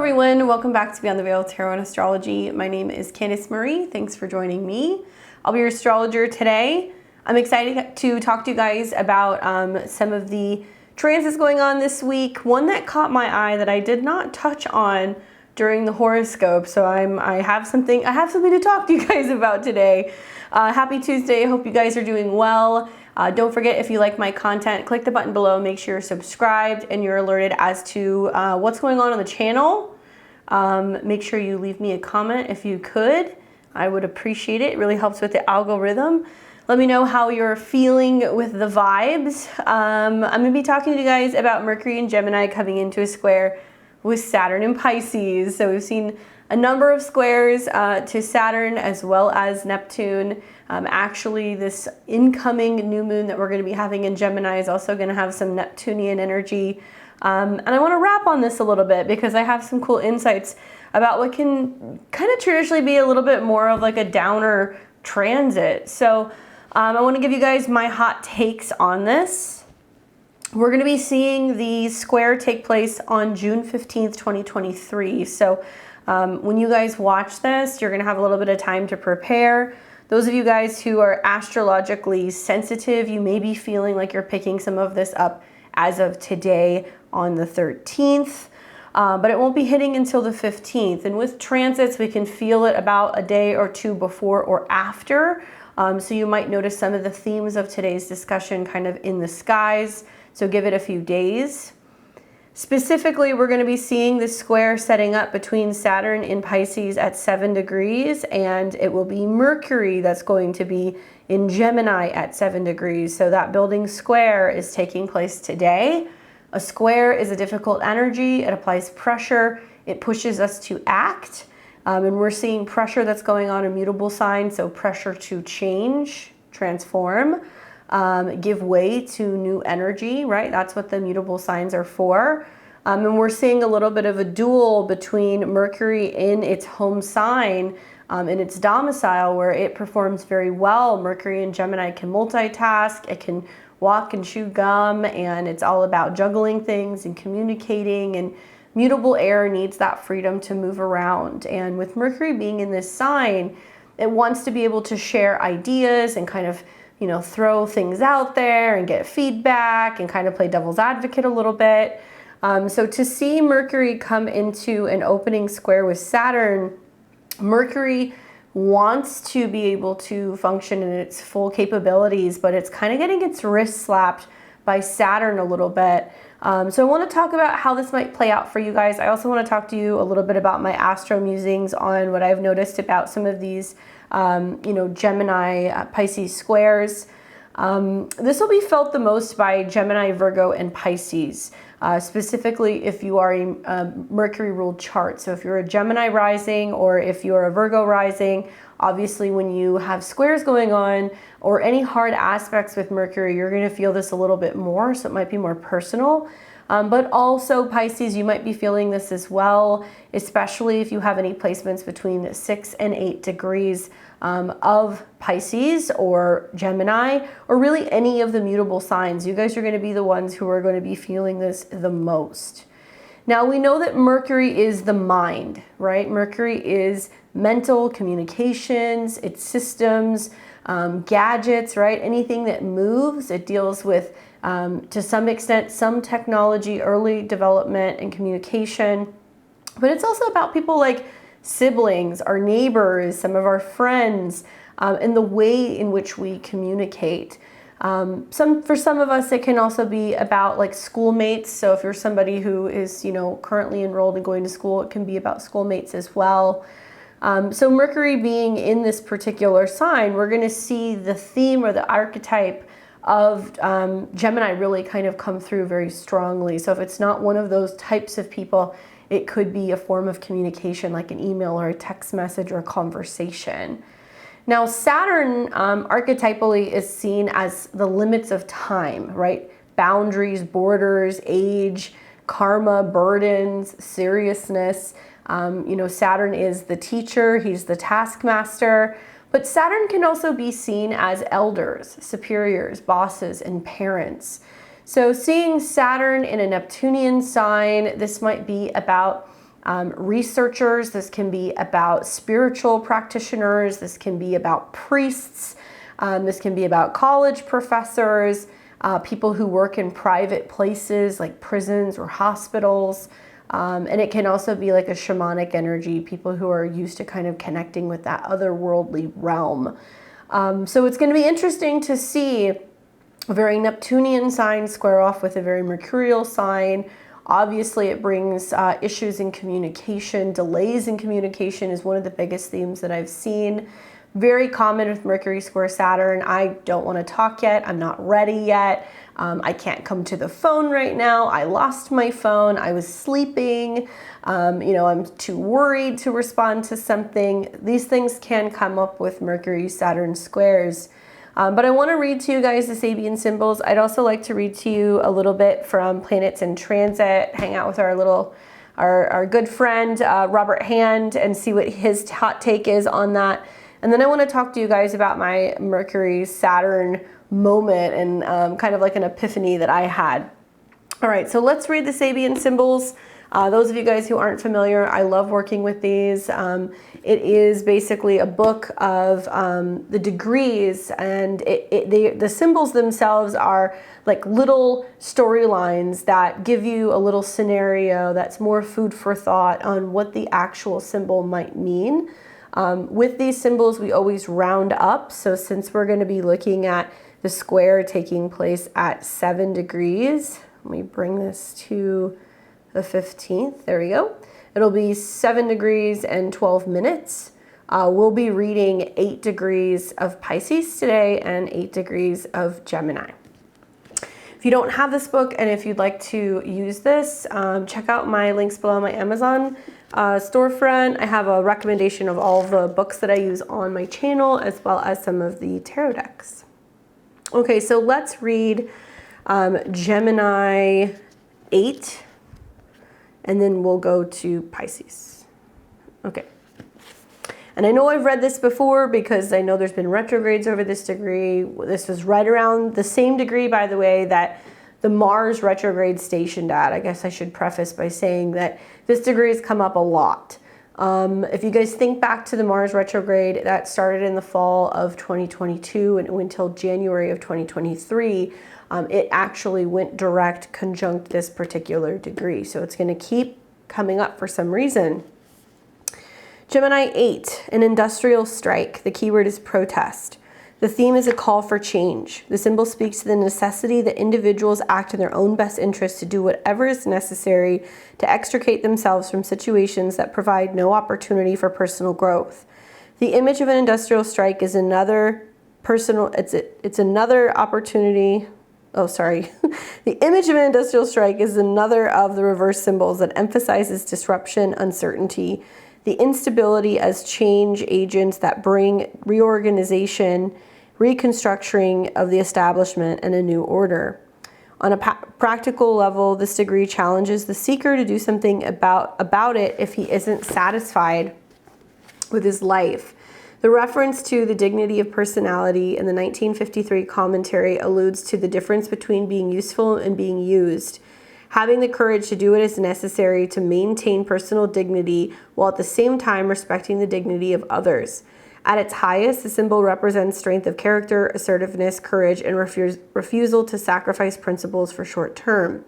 everyone, welcome back to Beyond the Veil Tarot and Astrology. My name is Candice Marie. Thanks for joining me. I'll be your astrologer today. I'm excited to talk to you guys about some of the transits going on this week. One that caught my eye that I did not touch on during the horoscope, so I have something to talk to you guys about today. Happy Tuesday. I hope you guys are doing well. Don't forget, if you like my content, click the button below, make sure you're subscribed and you're alerted as to what's going on the channel. Make sure you leave me a comment if you could. I would appreciate it. It really helps with the algorithm. Let me know how you're feeling with the vibes. I'm going to be talking to you guys about Mercury and Gemini coming into a square with Saturn and Pisces. So we've seen a number of squares to Saturn as well as Neptune. Actually, this incoming new moon that we're going to be having in Gemini is also going to have some Neptunian energy. And I want to wrap on this a little bit because I have some cool insights about what can kind of traditionally be a little bit more of like a downer transit. So I want to give you guys my hot takes on this. We're going to be seeing the square take place on June 15th, 2023. So when you guys watch this, you're going to have a little bit of time to prepare. Those of you guys who are astrologically sensitive, you may be feeling like you're picking some of this up as of today on the 13th, but it won't be hitting until the 15th. And with transits, we can feel it about a day or two before or after. So you might notice some of the themes of today's discussion kind of in the skies. So give it a few days. Specifically, we're going to be seeing this square setting up between Saturn in Pisces at 7 degrees, and it will be Mercury that's going to be in Gemini at 7 degrees. So that building square is taking place today. A square is a difficult energy. It applies pressure. It pushes us to act. And we're seeing pressure that's going on in mutable signs, so pressure to change, transform. Give way to new energy, right? That's what the mutable signs are for. And we're seeing a little bit of a duel between Mercury in its home sign, in its domicile, where it performs very well. Mercury in Gemini can multitask, it can walk and chew gum, and it's all about juggling things and communicating, and mutable air needs that freedom to move around. And with Mercury being in this sign, it wants to be able to share ideas and kind of throw things out there and get feedback and kind of play devil's advocate a little bit. So to see Mercury come into an opening square with Saturn, Mercury wants to be able to function in its full capabilities, but it's kind of getting its wrist slapped by Saturn a little bit. So I want to talk about how this might play out for you guys. I also want to talk to you a little bit about my astro musings on what I've noticed about some of these Gemini, Pisces squares. This will be felt the most by Gemini, Virgo, and Pisces, specifically if you are a Mercury ruled chart. So if you're a Gemini rising or if you're a Virgo rising, obviously when you have squares going on or any hard aspects with Mercury, you're going to feel this a little bit more, so it might be more personal. But also Pisces, you might be feeling this as well, especially if you have any placements between 6 and 8 degrees of Pisces or Gemini, or really any of the mutable signs. You guys are going to be the ones who are going to be feeling this the most. Now, we know that Mercury is the mind, right? Mercury is mental communications, it's systems, gadgets, right? Anything that moves, it deals with to some extent, some technology, early development and communication. But it's also about people like siblings, our neighbors, some of our friends, and the way in which we communicate. For some of us, it can also be about like schoolmates. So if you're somebody who is, currently enrolled and going to school, it can be about schoolmates as well. So Mercury being in this particular sign, we're going to see the theme or the archetype of Gemini really kind of come through very strongly. So if it's not one of those types of people, it could be a form of communication like an email or a text message or a conversation. Now, Saturn archetypally is seen as the limits of time, right? Boundaries, borders, age, karma, burdens, seriousness. Saturn is the teacher, he's the taskmaster. But Saturn can also be seen as elders, superiors, bosses, and parents. So seeing Saturn in a Neptunian sign, this might be about researchers. This can be about spiritual practitioners. This can be about priests. This can be about college professors, people who work in private places like prisons or hospitals. And it can also be like a shamanic energy, people who are used to kind of connecting with that otherworldly realm. So it's going to be interesting to see a very Neptunian sign square off with a very Mercurial sign. Obviously, it brings issues in communication. Delays in communication is one of the biggest themes that I've seen. Very common with Mercury square Saturn. I don't want to talk yet. I'm not ready yet. I can't come to the phone right now. I lost my phone. I was sleeping. I'm too worried to respond to something. These things can come up with Mercury Saturn squares. But I want to read to you guys the Sabian symbols. I'd also like to read to you a little bit from planets in transit, hang out with our good friend, Robert Hand, and see what his hot take is on that. And then I want to talk to you guys about my Mercury Saturn moment and kind of like an epiphany that I had. All right, so let's read the Sabian symbols. Those of you guys who aren't familiar, I love working with these. It is basically a book of the degrees, and the symbols themselves are like little storylines that give you a little scenario that's more food for thought on what the actual symbol might mean. With these symbols, we always round up. So since we're going to be looking at the square taking place at 7 degrees, let me bring this to the 15th. There we go. It'll be 7 degrees and 12 minutes. We'll be reading 8 degrees of Pisces today and 8 degrees of Gemini. If you don't have this book and if you'd like to use this, check out my links below my Amazon storefront. I have a recommendation of all the books that I use on my channel, as well as some of the tarot decks. Okay, so let's read Gemini 8, and then we'll go to Pisces. Okay. And I know I've read this before because I know there's been retrogrades over this degree. This was right around the same degree, by the way, that the Mars retrograde stationed at. I guess I should preface by saying that this degree has come up a lot. If you guys think back to the Mars retrograde, that started in the fall of 2022 and it went until January of 2023. It actually went direct conjunct this particular degree. So it's going to keep coming up for some reason. Gemini 8, an industrial strike. The keyword is protest. The theme is a call for change. The symbol speaks to the necessity that individuals act in their own best interest to do whatever is necessary to extricate themselves from situations that provide no opportunity for personal growth. The image of an industrial strike is another another opportunity. Oh, sorry. The image of an industrial strike is another of the reverse symbols that emphasizes disruption, uncertainty, the instability as change agents that bring reorganization, reconstructing of the establishment, and a new order. On a practical level, this degree challenges the seeker to do something about it if he isn't satisfied with his life. The reference to the dignity of personality in the 1953 commentary alludes to the difference between being useful and being used. Having the courage to do what is necessary to maintain personal dignity while at the same time respecting the dignity of others. At its highest, the symbol represents strength of character, assertiveness, courage, and refusal to sacrifice principles for short term.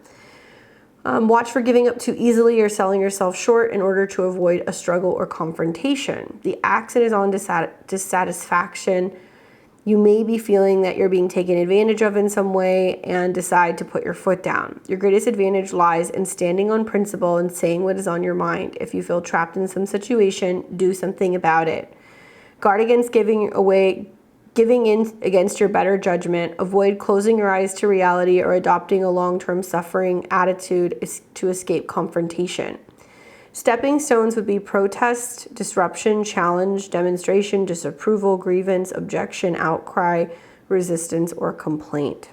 Watch for giving up too easily or selling yourself short in order to avoid a struggle or confrontation. The accent is on dissatisfaction. You may be feeling that you're being taken advantage of in some way and decide to put your foot down. Your greatest advantage lies in standing on principle and saying what is on your mind. If you feel trapped in some situation, do something about it. Guard against giving in against your better judgment. Avoid closing your eyes to reality or adopting a long-term suffering attitude to escape confrontation. Stepping stones would be protest, disruption, challenge, demonstration, disapproval, grievance, objection, outcry, resistance, or complaint.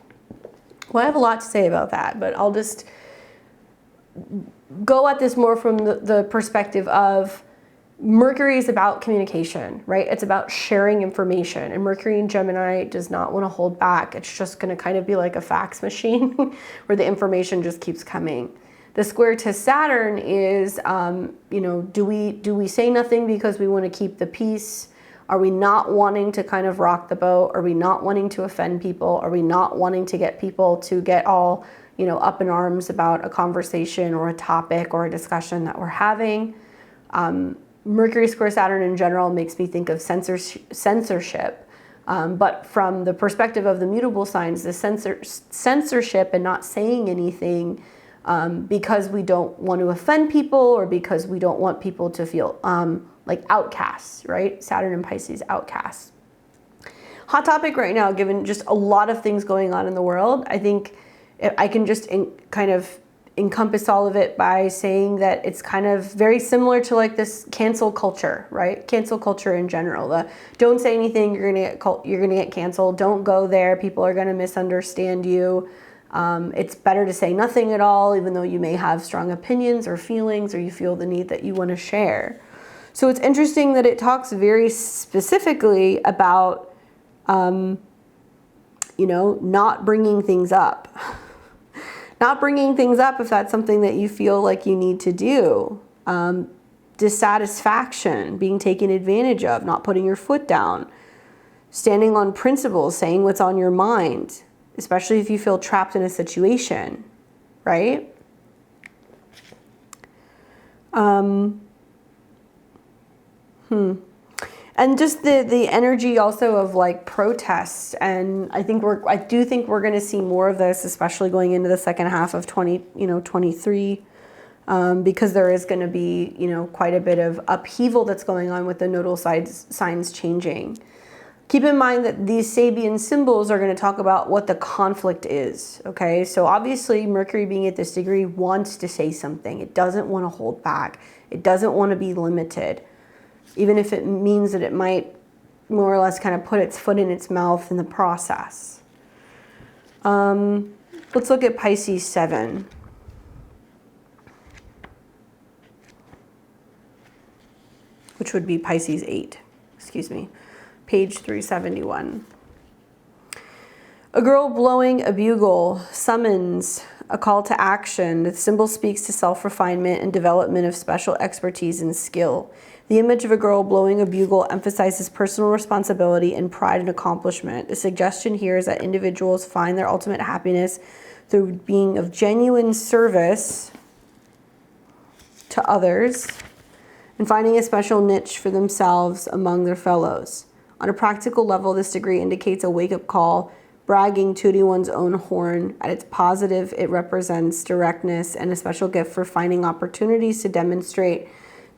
Well, I have a lot to say about that, but I'll just go at this more from the perspective of Mercury is about communication, right? It's about sharing information, and Mercury in Gemini does not want to hold back. It's just going to kind of be like a fax machine where the information just keeps coming. The square to Saturn is, you know, do we say nothing because we want to keep the peace? Are we not wanting to kind of rock the boat? Are we not wanting to offend people? Are we not wanting to get people to get all, you know, up in arms about a conversation or a topic or a discussion that we're having? Mercury square Saturn in general makes me think of censorship. But from the perspective of the mutable signs, the censorship and not saying anything because we don't want to offend people or because we don't want people to feel like outcasts, right? Saturn and Pisces, outcasts. Hot topic right now, given just a lot of things going on in the world. I think I can just kind of encompass all of it by saying that it's kind of very similar to like this cancel culture, right? Cancel culture in general. Don't say anything, you're gonna get canceled. Don't go there, people are gonna misunderstand you. It's better to say nothing at all, even though you may have strong opinions or feelings or you feel the need that you want to share. So it's interesting that it talks very specifically about, you know, not bringing things up. Not bringing things up if that's something that you feel like you need to do. Dissatisfaction, being taken advantage of, not putting your foot down. Standing on principles, saying what's on your mind, especially if you feel trapped in a situation, right? And just the energy also of like protests, and I do think we're going to see more of this, especially going into the second half of 23, because there is going to be, you know, quite a bit of upheaval that's going on with the nodal signs changing. Keep in mind that these Sabian symbols are going to talk about what the conflict is, okay? So obviously Mercury being at this degree wants to say something. It doesn't want to hold back. It doesn't want to be limited, even if it means that it might more or less kind of put its foot in its mouth in the process. Let's look at Pisces 7. Which would be Pisces 8, excuse me. Page 371. A girl blowing a bugle summons a call to action. The symbol speaks to self-refinement and development of special expertise and skill. The image of a girl blowing a bugle emphasizes personal responsibility and pride and accomplishment. The suggestion here is that individuals find their ultimate happiness through being of genuine service to others and finding a special niche for themselves among their fellows. On a practical level, this degree indicates a wake-up call, bragging, tooting one's own horn. At its positive, it represents directness and a special gift for finding opportunities to demonstrate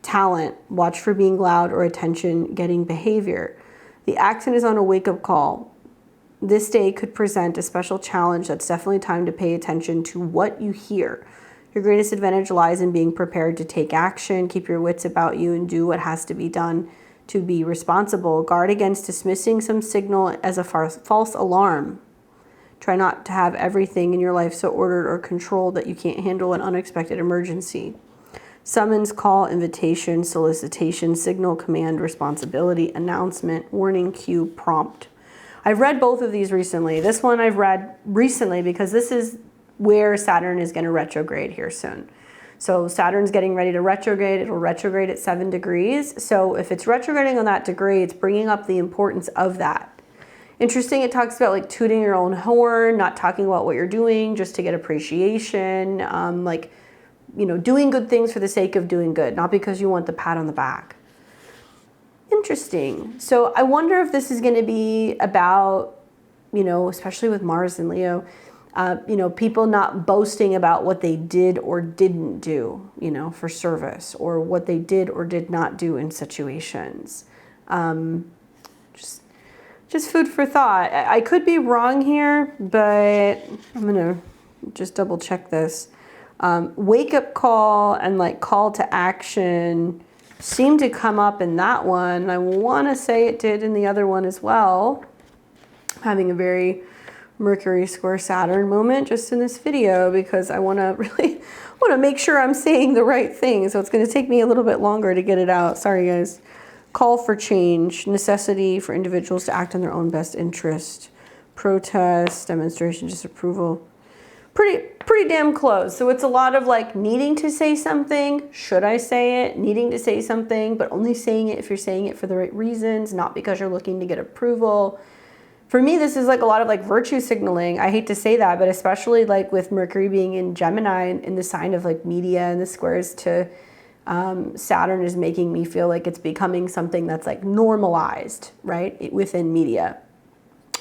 talent. Watch for being loud or attention-getting behavior. The accent is on a wake-up call. This day could present a special challenge that's definitely time to pay attention to what you hear. Your greatest advantage lies in being prepared to take action, keep your wits about you, and do what has to be done to be responsible. Guard against dismissing some signal as a false alarm. Try not to have everything in your life so ordered or controlled that you can't handle an unexpected emergency. Summons, call, invitation, solicitation, signal, command, responsibility, announcement, warning, cue, prompt. I've read both of these recently. This one I've read recently because this is where Saturn is going to retrograde here soon. So Saturn's getting ready to retrograde. It'll retrograde at 7 degrees. So if it's retrograding on that degree, it's bringing up the importance of that. Interesting, it talks about like tooting your own horn, not talking about what you're doing just to get appreciation, like, you know, doing good things for the sake of doing good, not because you want the pat on the back. Interesting. So I wonder if this is going to be about, you know, especially with Mars and Leo, you know, people not boasting about what they did or didn't do, you know, for service, or what they did or did not do in situations. Just food for thought. I could be wrong here, but I'm gonna just double check this. Wake up call and like call to action seem to come up in that one. I want to say it did in the other one as well. Having a very Mercury square Saturn moment just in this video because I want to make sure I'm saying the right thing. So it's going to take me a little bit longer to get it out. Sorry, guys. Call for change, necessity for individuals to act in their own best interest, protest, demonstration, disapproval. Pretty pretty damn close. So it's a lot of like needing to say something. Should I say it? Needing to say something, but only saying it if you're saying it for the right reasons, not because you're looking to get approval. For me, this is like a lot of like virtue signaling. I hate to say that, but especially like with Mercury being in Gemini in the sign of like media, and the squares to Saturn is making me feel like it's becoming something that's like normalized, right, within media.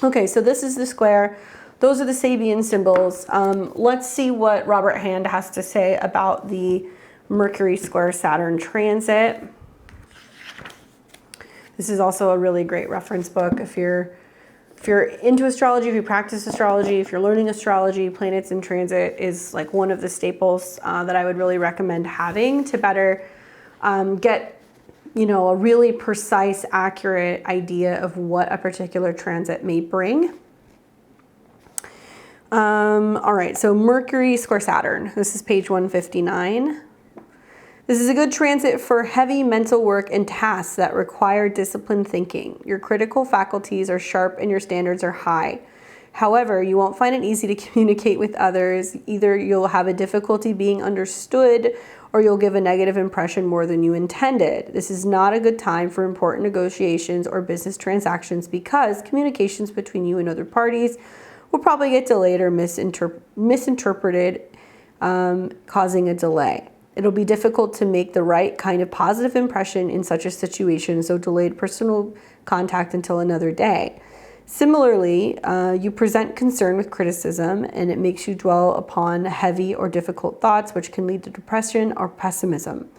Okay, so this is the square. Those are the Sabian symbols. Let's see what Robert Hand has to say about the Mercury square Saturn transit. This is also a really great reference book if you're into astrology, if you practice astrology, if you're learning astrology. Planets in transit is like one of the staples that I would really recommend having to better get, you know, a really precise, accurate idea of what a particular transit may bring. All right, so Mercury square Saturn. This is page 159. This is a good transit for heavy mental work and tasks that require disciplined thinking. Your critical faculties are sharp and your standards are high. However, you won't find it easy to communicate with others. Either you'll have a difficulty being understood or you'll give a negative impression more than you intended. This is not a good time for important negotiations or business transactions because communications between you and other parties will probably get delayed or misinterpreted, causing a delay. It'll be difficult to make the right kind of positive impression in such a situation, so delayed personal contact until another day. Similarly, you present concern with criticism and it makes you dwell upon heavy or difficult thoughts, which can lead to depression or pessimism.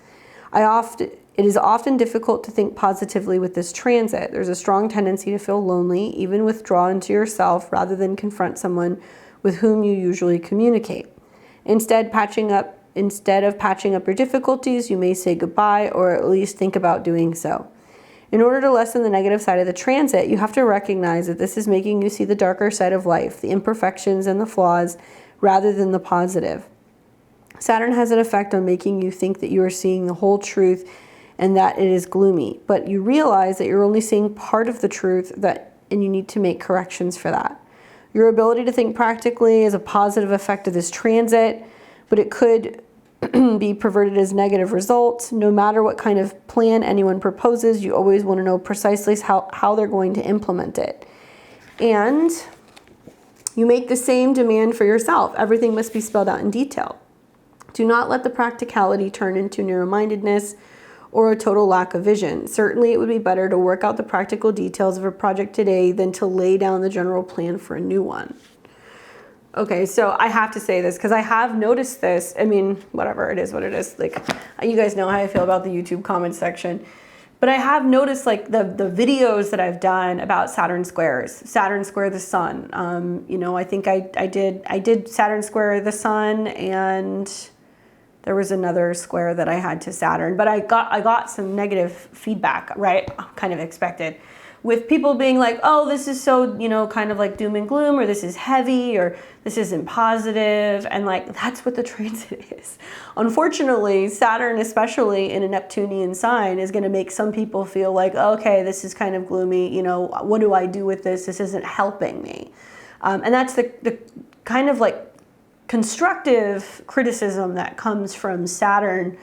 It is often difficult to think positively with this transit. There's a strong tendency to feel lonely, even withdraw into yourself rather than confront someone with whom you usually communicate. Instead of patching up your difficulties, you may say goodbye or at least think about doing so. In order to lessen the negative side of the transit, you have to recognize that this is making you see the darker side of life, the imperfections and the flaws, rather than the positive. Saturn has an effect on making you think that you are seeing the whole truth and that it is gloomy, but you realize that you're only seeing part of the truth and you need to make corrections for that. Your ability to think practically is a positive effect of this transit, but it could be perverted as negative results. No matter what kind of plan anyone proposes, you always want to know precisely how they're going to implement it. And you make the same demand for yourself. Everything must be spelled out in detail. Do not let the practicality turn into narrow-mindedness or a total lack of vision. Certainly, it would be better to work out the practical details of a project today than to lay down the general plan for a new one. Okay, so I have to say this because I have noticed this. I mean, whatever, it is what it is. Like, you guys know how I feel about the YouTube comment section. But I have noticed like the videos that I've done about Saturn squares, Saturn square the sun. You know, I think I did Saturn square the sun, and there was another square that I had to Saturn, but I got some negative feedback, right? Kind of expected, with people being like, oh, this is so, you know, kind of like doom and gloom, or this is heavy, or this isn't positive. And like, that's what the transit is. Unfortunately, Saturn, especially in a Neptunian sign, is going to make some people feel like, okay, this is kind of gloomy. You know, what do I do with this? This isn't helping me. And that's the kind of like constructive criticism that comes from Saturn.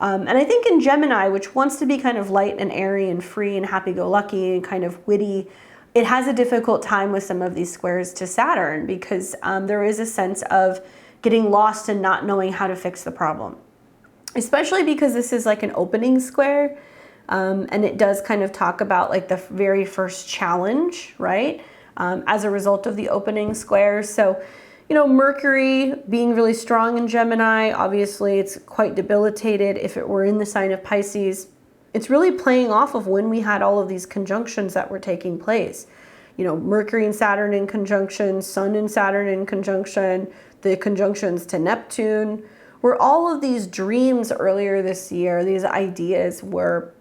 And I think in Gemini, which wants to be kind of light and airy and free and happy-go-lucky and kind of witty, it has a difficult time with some of these squares to Saturn because there is a sense of getting lost and not knowing how to fix the problem. Especially because this is like an opening square, and it does kind of talk about like the very first challenge, right? As a result of the opening square. So, you know, Mercury being really strong in Gemini, obviously it's quite debilitated. If it were in the sign of Pisces, it's really playing off of when we had all of these conjunctions that were taking place. You know, Mercury and Saturn in conjunction, Sun and Saturn in conjunction, the conjunctions to Neptune, where all of these dreams earlier this year, these ideas were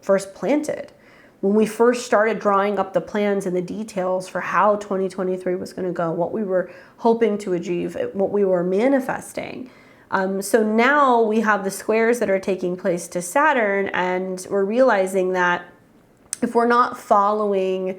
first planted. When we first started drawing up the plans and the details for how 2023 was going to go, what we were hoping to achieve, what we were manifesting. So now we have the squares that are taking place to Saturn, and we're realizing that if we're not following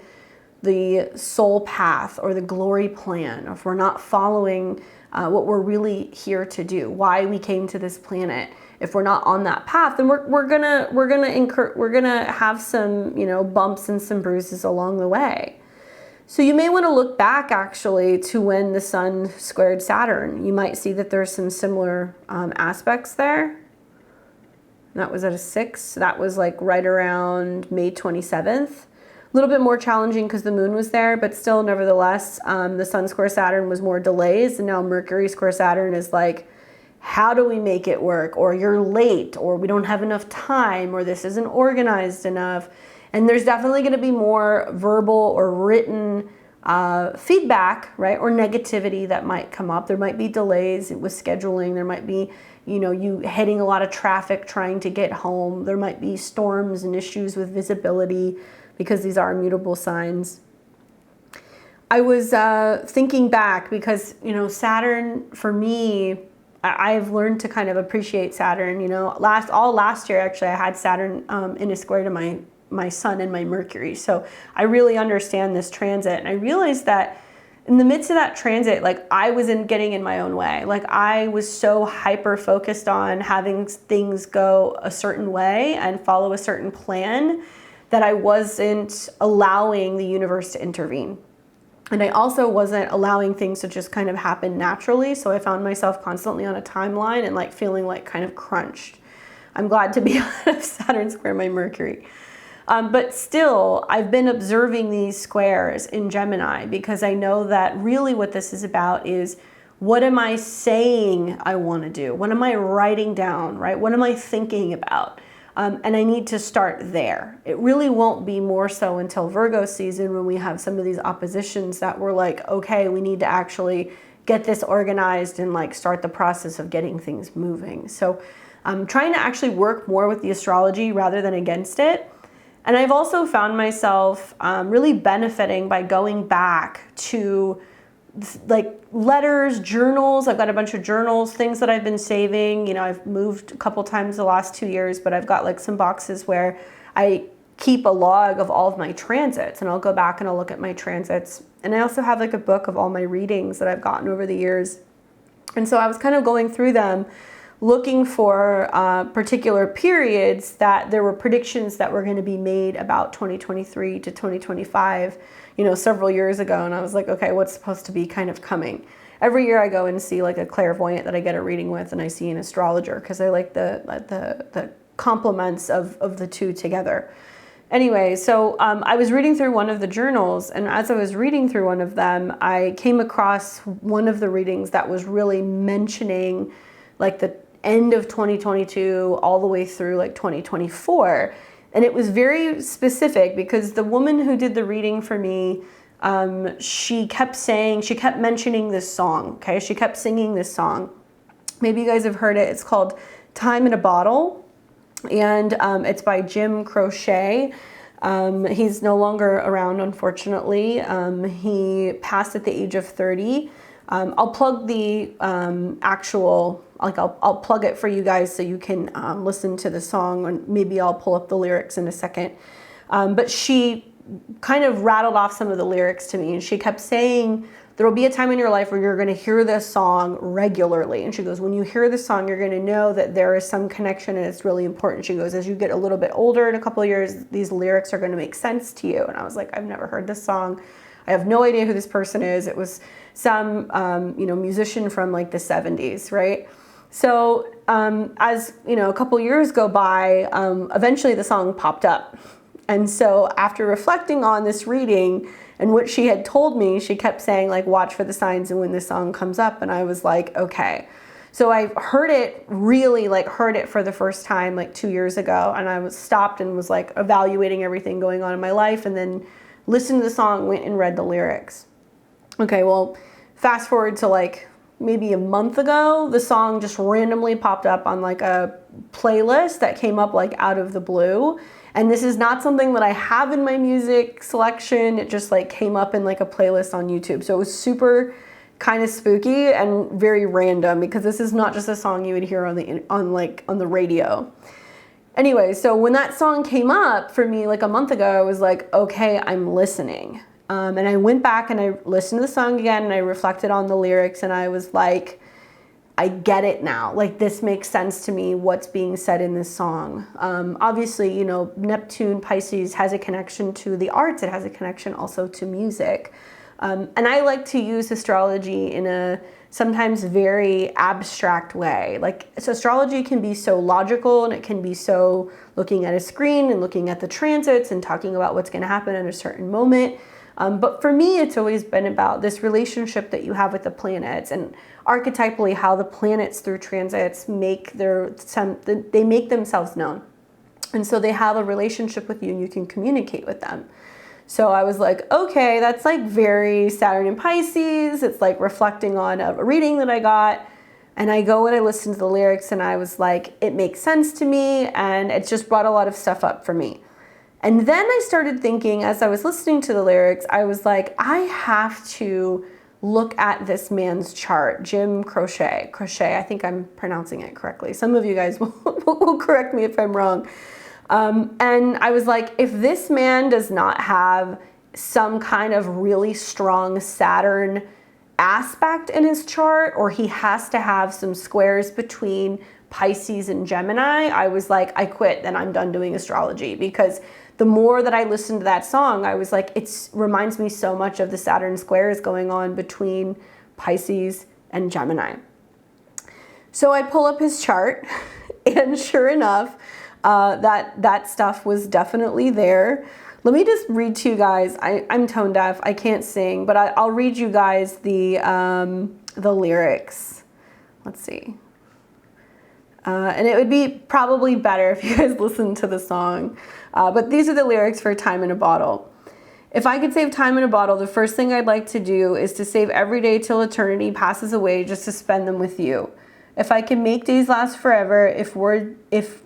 the soul path or the glory plan, or if we're not following what we're really here to do, why we came to this planet. If we're not on that path, then we're gonna have some, you know, bumps and some bruises along the way. So you may want to look back actually to when the sun squared Saturn. You might see that there's some similar aspects there. That was at a 6. So that was like right around May 27th. A little bit more challenging because the moon was there, but still, nevertheless, the sun square Saturn was more delays. And now Mercury square Saturn is like, how do we make it work? Or you're late, or we don't have enough time, or this isn't organized enough. And there's definitely going to be more verbal or written feedback, right? Or negativity that might come up. There might be delays with scheduling. There might be, you know, you hitting a lot of traffic trying to get home. There might be storms and issues with visibility because these are immutable signs. I was thinking back because, you know, Saturn for me, I've learned to kind of appreciate Saturn. You know, last year actually I had Saturn in a square to my sun and my Mercury. So I really understand this transit. And I realized that in the midst of that transit, like I wasn't getting in my own way. Like I was so hyper focused on having things go a certain way and follow a certain plan that I wasn't allowing the universe to intervene. And I also wasn't allowing things to just kind of happen naturally. So I found myself constantly on a timeline and like feeling like kind of crunched. I'm glad to be out of Saturn square my Mercury. But still, I've been observing these squares in Gemini because I know that really what this is about is, what am I saying I want to do? What am I writing down, right? What am I thinking about? And I need to start there. It really won't be more so until Virgo season when we have some of these oppositions that we're like, okay, we need to actually get this organized and like start the process of getting things moving. So I'm trying to actually work more with the astrology rather than against it. And I've also found myself really benefiting by going back to like letters, journals. I've got a bunch of journals, things that I've been saving. You know, I've moved a couple times the last 2 years, but I've got like some boxes where I keep a log of all of my transits, and I'll go back and I'll look at my transits. And I also have like a book of all my readings that I've gotten over the years. And so I was kind of going through them, looking for particular periods that there were predictions that were going to be made about 2023 to 2025, you know, several years ago. And I was like, okay, what's supposed to be kind of coming? Every year I go and see like a clairvoyant that I get a reading with, and I see an astrologer because I like the complements of the two together. Anyway, so I was reading through one of the journals, and as I was reading through one of them, I came across one of the readings that was really mentioning like the end of 2022 all the way through like 2024. And it was very specific because the woman who did the reading for me, she kept mentioning this song, okay? She kept singing this song. Maybe you guys have heard it. It's called Time in a Bottle, and it's by Jim Crochet. He's no longer around, unfortunately. He passed at the age of 30. I'll plug the actual, like I'll plug it for you guys so you can listen to the song, and maybe I'll pull up the lyrics in a second. But she kind of rattled off some of the lyrics to me, and she kept saying, there will be a time in your life where you're going to hear this song regularly. And she goes, when you hear this song, you're going to know that there is some connection and it's really important. She goes, as you get a little bit older in a couple of years, these lyrics are going to make sense to you. And I was like, I've never heard this song. I have no idea who this person is. It was some, musician from like the 70s, right? So as, a couple years go by, eventually the song popped up. And so after reflecting on this reading and what she had told me, she kept saying like, watch for the signs and when this song comes up. And I was like, okay. So I heard it for the first time like 2 years ago. And I was stopped and was like evaluating everything going on in my life, and then listened to the song, went and read the lyrics. Okay, well, fast forward to like maybe a month ago, the song just randomly popped up on like a playlist that came up like out of the blue. And this is not something that I have in my music selection. It just like came up in like a playlist on YouTube. So it was super kind of spooky and very random, because this is not just a song you would hear on the radio. Anyway, so when that song came up for me like a month ago, I was like, okay, I'm listening. And I went back and I listened to the song again and I reflected on the lyrics and I was like, I get it now. Like, this makes sense to me, what's being said in this song. Obviously, you know, Neptune, Pisces has a connection to the arts. It has a connection also to music. And I like to use astrology in a sometimes very abstract way. Like, so astrology can be so logical and it can be so looking at a screen and looking at the transits and talking about what's going to happen at a certain moment. But for me, it's always been about this relationship that you have with the planets and archetypally how the planets through transits make they make themselves known. And so they have a relationship with you and you can communicate with them. So I was like, okay, that's like very Saturn and Pisces. It's like reflecting on a reading that I got. And I go and I listen to the lyrics and I was like, it makes sense to me. And it just brought a lot of stuff up for me. And then I started thinking, as I was listening to the lyrics, I was like, I have to look at this man's chart, Jim Crochet, I think I'm pronouncing it correctly. Some of you guys will correct me if I'm wrong. And I was like, if this man does not have some kind of really strong Saturn aspect in his chart, or he has to have some squares between Pisces and Gemini, I was like, I quit, then I'm done doing astrology. Because the more that I listened to that song, I was like, it reminds me so much of the Saturn squares going on between Pisces and Gemini. So I pull up his chart, and sure enough, that stuff was definitely there. Let me just read to you guys. I'm tone deaf. I can't sing, but I'll read you guys the lyrics. Let's see. And it would be probably better if you guys listened to the song. But these are the lyrics for Time in a Bottle. If I could save time in a bottle, the first thing I'd like to do is to save every day till eternity passes away just to spend them with you. If I can make days last forever, if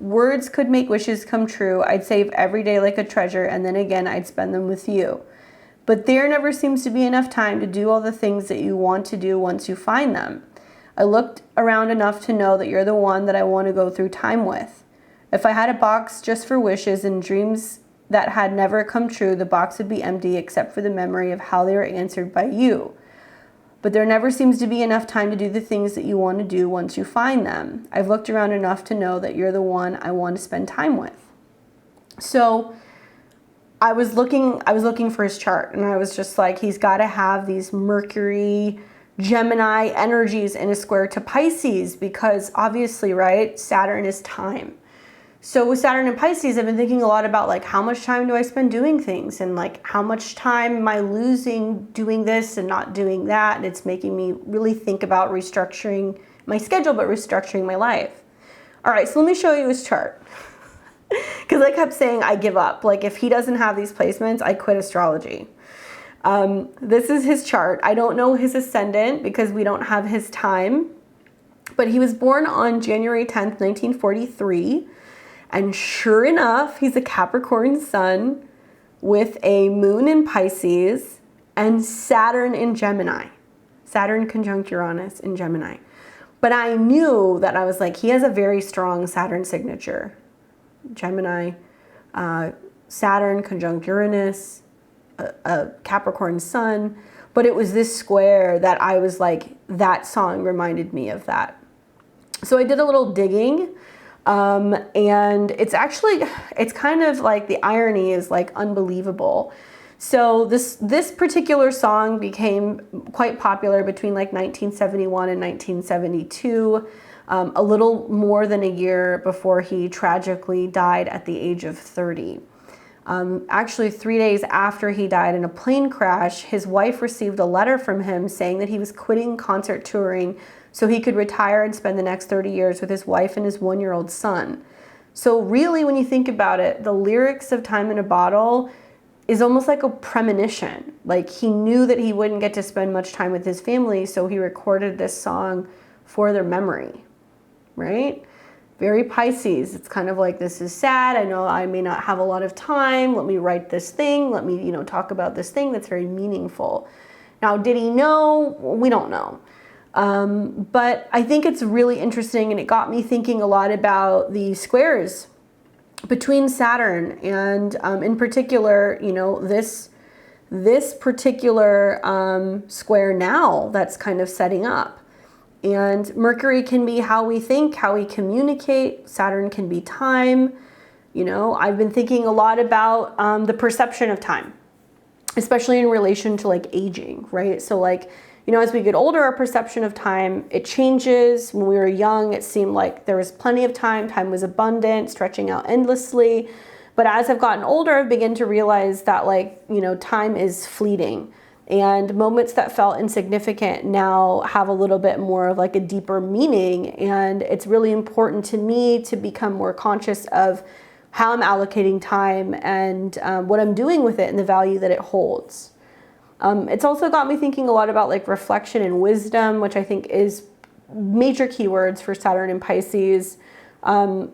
words could make wishes come true, I'd save every day like a treasure, and then again I'd spend them with you. But there never seems to be enough time to do all the things that you want to do once you find them. I looked around enough to know that you're the one that I want to go through time with. If I had a box just for wishes and dreams that had never come true, the box would be empty except for the memory of how they were answered by you. But there never seems to be enough time to do the things that you want to do once you find them. I've looked around enough to know that you're the one I want to spend time with. So I was looking for his chart, and I was just like, he's got to have these Mercury, Gemini energies in a square to Pisces, because obviously, right, Saturn is time. So with Saturn and Pisces, I've been thinking a lot about like, how much time do I spend doing things, and like how much time am I losing doing this and not doing that, and it's making me really think about restructuring my schedule, but restructuring my life. All right, so let me show you his chart. Because I kept saying I give up. Like, if he doesn't have these placements, I quit astrology. This is his chart. I don't know his ascendant because we don't have his time, but he was born on January 10th, 1943. And sure enough, he's a Capricorn sun with a moon in Pisces and Saturn in Gemini. Saturn conjunct Uranus in Gemini. But I knew that I was like, he has a very strong Saturn signature. Gemini, Saturn conjunct Uranus, a Capricorn sun. But it was this square that I was like, that song reminded me of that. So I did a little digging. And it's kind of like, the irony is like unbelievable. So this particular song became quite popular between like 1971 and 1972, a little more than a year before he tragically died at the age of 30. Actually, 3 days after he died in a plane crash, his wife received a letter from him saying that he was quitting concert touring so he could retire and spend the next 30 years with his wife and his 1-year-old son. So really, when you think about it, the lyrics of Time in a Bottle is almost like a premonition. Like, he knew that he wouldn't get to spend much time with his family, so he recorded this song for their memory, right? Very Pisces. It's kind of like, this is sad. I know I may not have a lot of time. Let me write this thing. Let me, talk about this thing that's very meaningful. Now, did he know? We don't know. But I think it's really interesting, and it got me thinking a lot about the squares between Saturn and, in particular, this particular square now that's kind of setting up. And Mercury can be how we think, how we communicate. Saturn can be time. You know, I've been thinking a lot about the perception of time, especially in relation to like aging, right? So like, you know, as we get older, our perception of time, it changes. When we were young, it seemed like there was plenty of time. Time was abundant, stretching out endlessly. But as I've gotten older, I've begun to realize that, like, you know, time is fleeting, and moments that felt insignificant now have a little bit more of like a deeper meaning. And it's really important to me to become more conscious of how I'm allocating time and what I'm doing with it and the value that it holds. It's also got me thinking a lot about like reflection and wisdom, which I think is major keywords for Saturn and Pisces.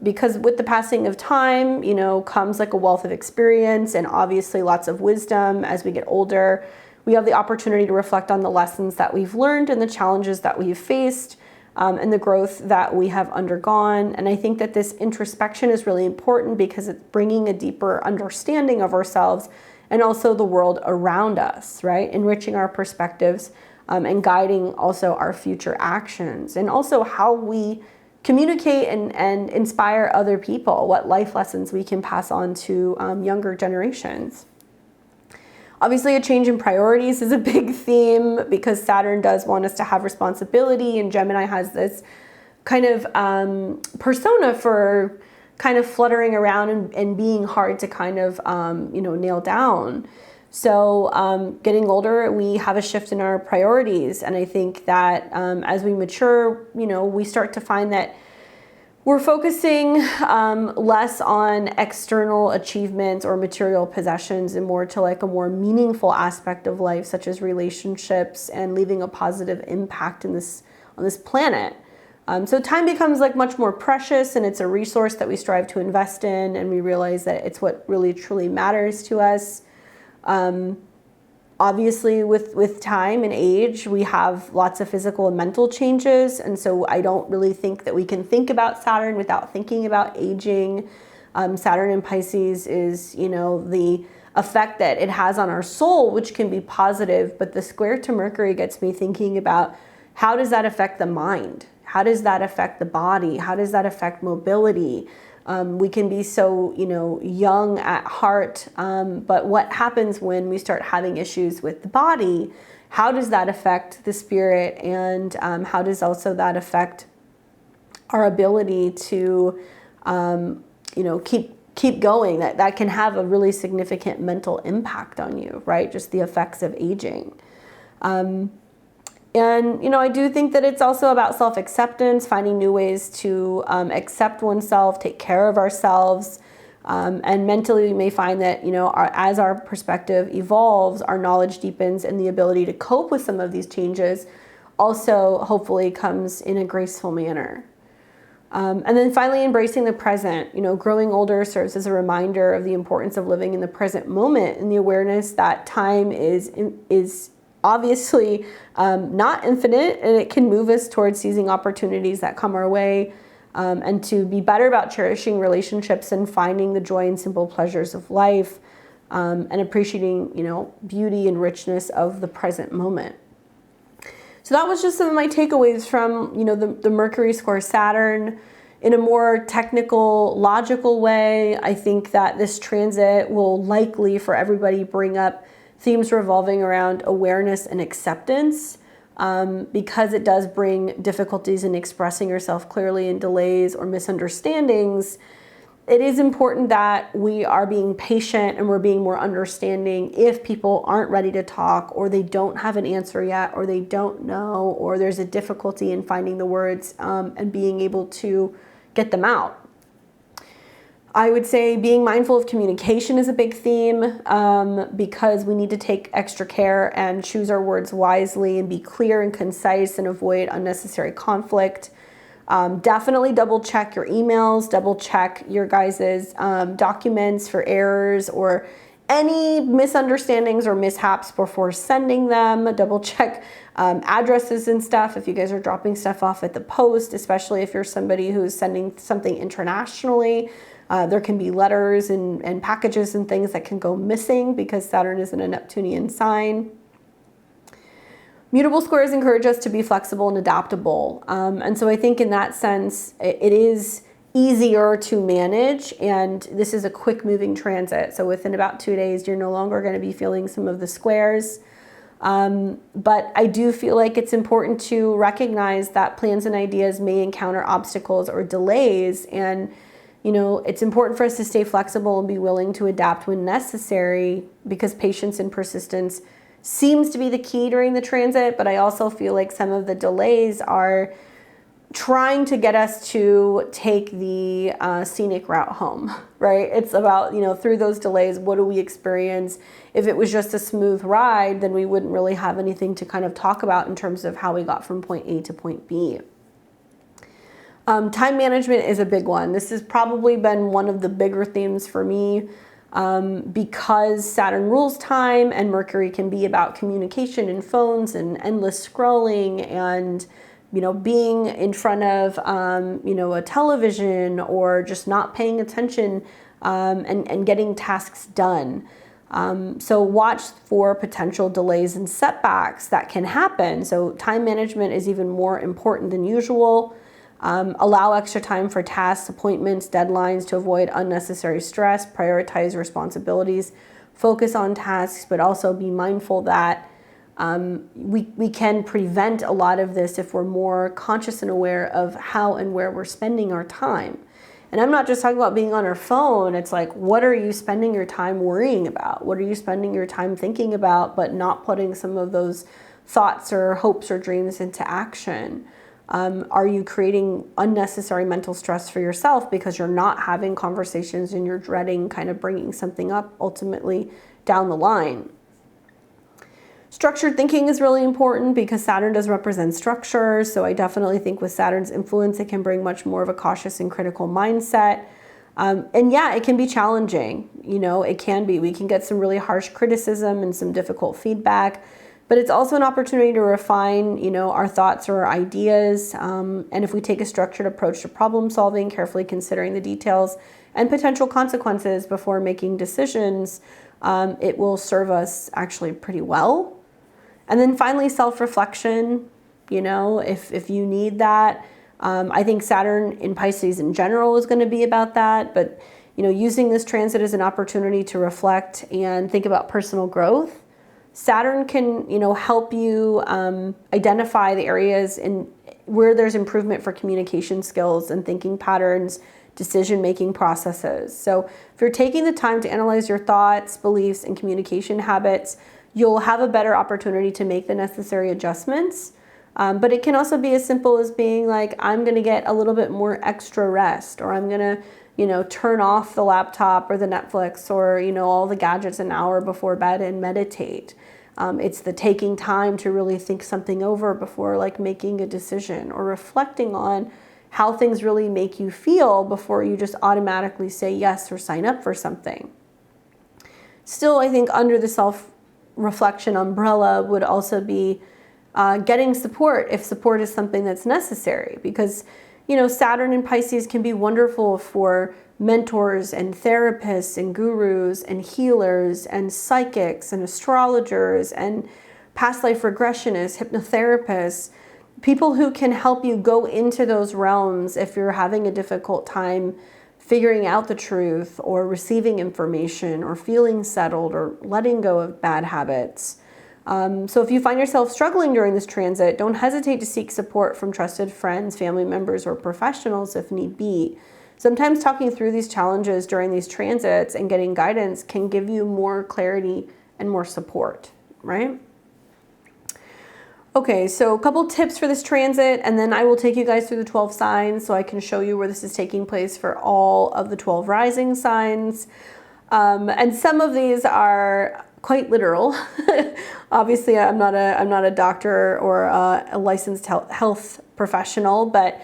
Because with the passing of time, you know, comes like a wealth of experience and obviously lots of wisdom. As we get older, we have the opportunity to reflect on the lessons that we've learned and the challenges that we've faced, and the growth that we have undergone. And I think that this introspection is really important because it's bringing a deeper understanding of ourselves and also the world around us, right? Enriching our perspectives, and guiding also our future actions, and also how we communicate and inspire other people, what life lessons we can pass on to younger generations. Obviously, a change in priorities is a big theme because Saturn does want us to have responsibility, and Gemini has this kind of persona for kind of fluttering around and being hard to kind of, you know, nail down. So getting older, we have a shift in our priorities. And I think that as we mature, you know, we start to find that we're focusing less on external achievements or material possessions and more to like a more meaningful aspect of life, such as relationships and leaving a positive impact on this planet. So time becomes like much more precious, and it's a resource that we strive to invest in, and we realize that it's what really truly matters to us. Obviously, with time and age, we have lots of physical and mental changes. And so I don't really think that we can think about Saturn without thinking about aging. Saturn in Pisces is, you know, the effect that it has on our soul, which can be positive. But the square to Mercury gets me thinking about how does that affect the mind? How does that affect the body? How does that affect mobility? We can be so, you know, young at heart, but what happens when we start having issues with the body? How does that affect the spirit? And how does also that affect our ability to, you know, keep going? That can have a really significant mental impact on you, right? Just the effects of aging. And, you know, I do think that it's also about self-acceptance, finding new ways to accept oneself, take care of ourselves. And mentally, we may find that, you know, as our perspective evolves, our knowledge deepens, and the ability to cope with some of these changes also hopefully comes in a graceful manner. And then finally, embracing the present. You know, growing older serves as a reminder of the importance of living in the present moment and the awareness that time is obviously not infinite, and it can move us towards seizing opportunities that come our way, and to be better about cherishing relationships and finding the joy and simple pleasures of life, and appreciating, you know, beauty and richness of the present moment. So that was just some of my takeaways from, you know, the Mercury square Saturn. In a more technical, logical way, I think that this transit will likely, for everybody, bring up themes revolving around awareness and acceptance, because it does bring difficulties in expressing yourself clearly and delays or misunderstandings. It is important that we are being patient and we're being more understanding if people aren't ready to talk, or they don't have an answer yet, or they don't know, or there's a difficulty in finding the words and being able to get them out. I would say being mindful of communication is a big theme, because we need to take extra care and choose our words wisely and be clear and concise and avoid unnecessary conflict. Definitely double check your emails, double check your guys' documents for errors or any misunderstandings or mishaps before sending them. Double check addresses and stuff if you guys are dropping stuff off at the post, especially if you're somebody who's sending something internationally. There can be letters and packages and things that can go missing because Saturn is in a Neptunian sign. Mutable squares encourage us to be flexible and adaptable. And so I think in that sense, it is easier to manage, and this is a quick moving transit. So within about 2 days, you're no longer going to be feeling some of the squares. But I do feel like it's important to recognize that plans and ideas may encounter obstacles or delays. And, you know, it's important for us to stay flexible and be willing to adapt when necessary, because patience and persistence seems to be the key during the transit. But I also feel like some of the delays are trying to get us to take the scenic route home, right? It's about, you know, through those delays, what do we experience? If it was just a smooth ride, then we wouldn't really have anything to kind of talk about in terms of how we got from point A to point B. Time management is a big one. This has probably been one of the bigger themes for me, because Saturn rules time and Mercury can be about communication and phones and endless scrolling and, you know, being in front of, you know, a television or just not paying attention and getting tasks done. So watch for potential delays and setbacks that can happen. So time management is even more important than usual. Allow extra time for tasks, appointments, deadlines to avoid unnecessary stress, prioritize responsibilities, focus on tasks, but also be mindful that we can prevent a lot of this if we're more conscious and aware of how and where we're spending our time. And I'm not just talking about being on our phone. It's like, what are you spending your time worrying about? What are you spending your time thinking about, but not putting some of those thoughts or hopes or dreams into action? Are you creating unnecessary mental stress for yourself because you're not having conversations and you're dreading kind of bringing something up ultimately down the line? Structured thinking is really important because Saturn does represent structure. So I definitely think with Saturn's influence, it can bring much more of a cautious and critical mindset. And yeah, it can be challenging. You know, it can be. We can get some really harsh criticism and some difficult feedback. But it's also an opportunity to refine, you know, our thoughts or our ideas. And if we take a structured approach to problem solving, carefully considering the details and potential consequences before making decisions, it will serve us actually pretty well. And then finally, self-reflection, you know, if you need that. I think Saturn in Pisces in general is going to be about that. But, you know, using this transit as an opportunity to reflect and think about personal growth. Saturn can, you know, help you identify the areas in where there's improvement for communication skills and thinking patterns, decision-making processes. So if you're taking the time to analyze your thoughts, beliefs, and communication habits, you'll have a better opportunity to make the necessary adjustments. But it can also be as simple as being like, I'm going to get a little bit more extra rest, or I'm going to, you know, turn off the laptop or the Netflix or, you know, all the gadgets an hour before bed and meditate. It's the taking time to really think something over before like making a decision, or reflecting on how things really make you feel before you just automatically say yes or sign up for something. Still, I think under the self-reflection umbrella would also be getting support if support is something that's necessary, because, you know, Saturn in Pisces can be wonderful for mentors and therapists and gurus and healers and psychics and astrologers and past life regressionists, hypnotherapists, people who can help you go into those realms if you're having a difficult time figuring out the truth or receiving information or feeling settled or letting go of bad habits. So if you find yourself struggling during this transit, don't hesitate to seek support from trusted friends, family members, or professionals if need be. Sometimes talking through these challenges during these transits and getting guidance can give you more clarity and more support, right? Okay, so a couple tips for this transit, and then I will take you guys through the 12 signs so I can show you where this is taking place for all of the 12 rising signs. And some of these are quite literal. Obviously, I'm not a doctor or a licensed health professional, but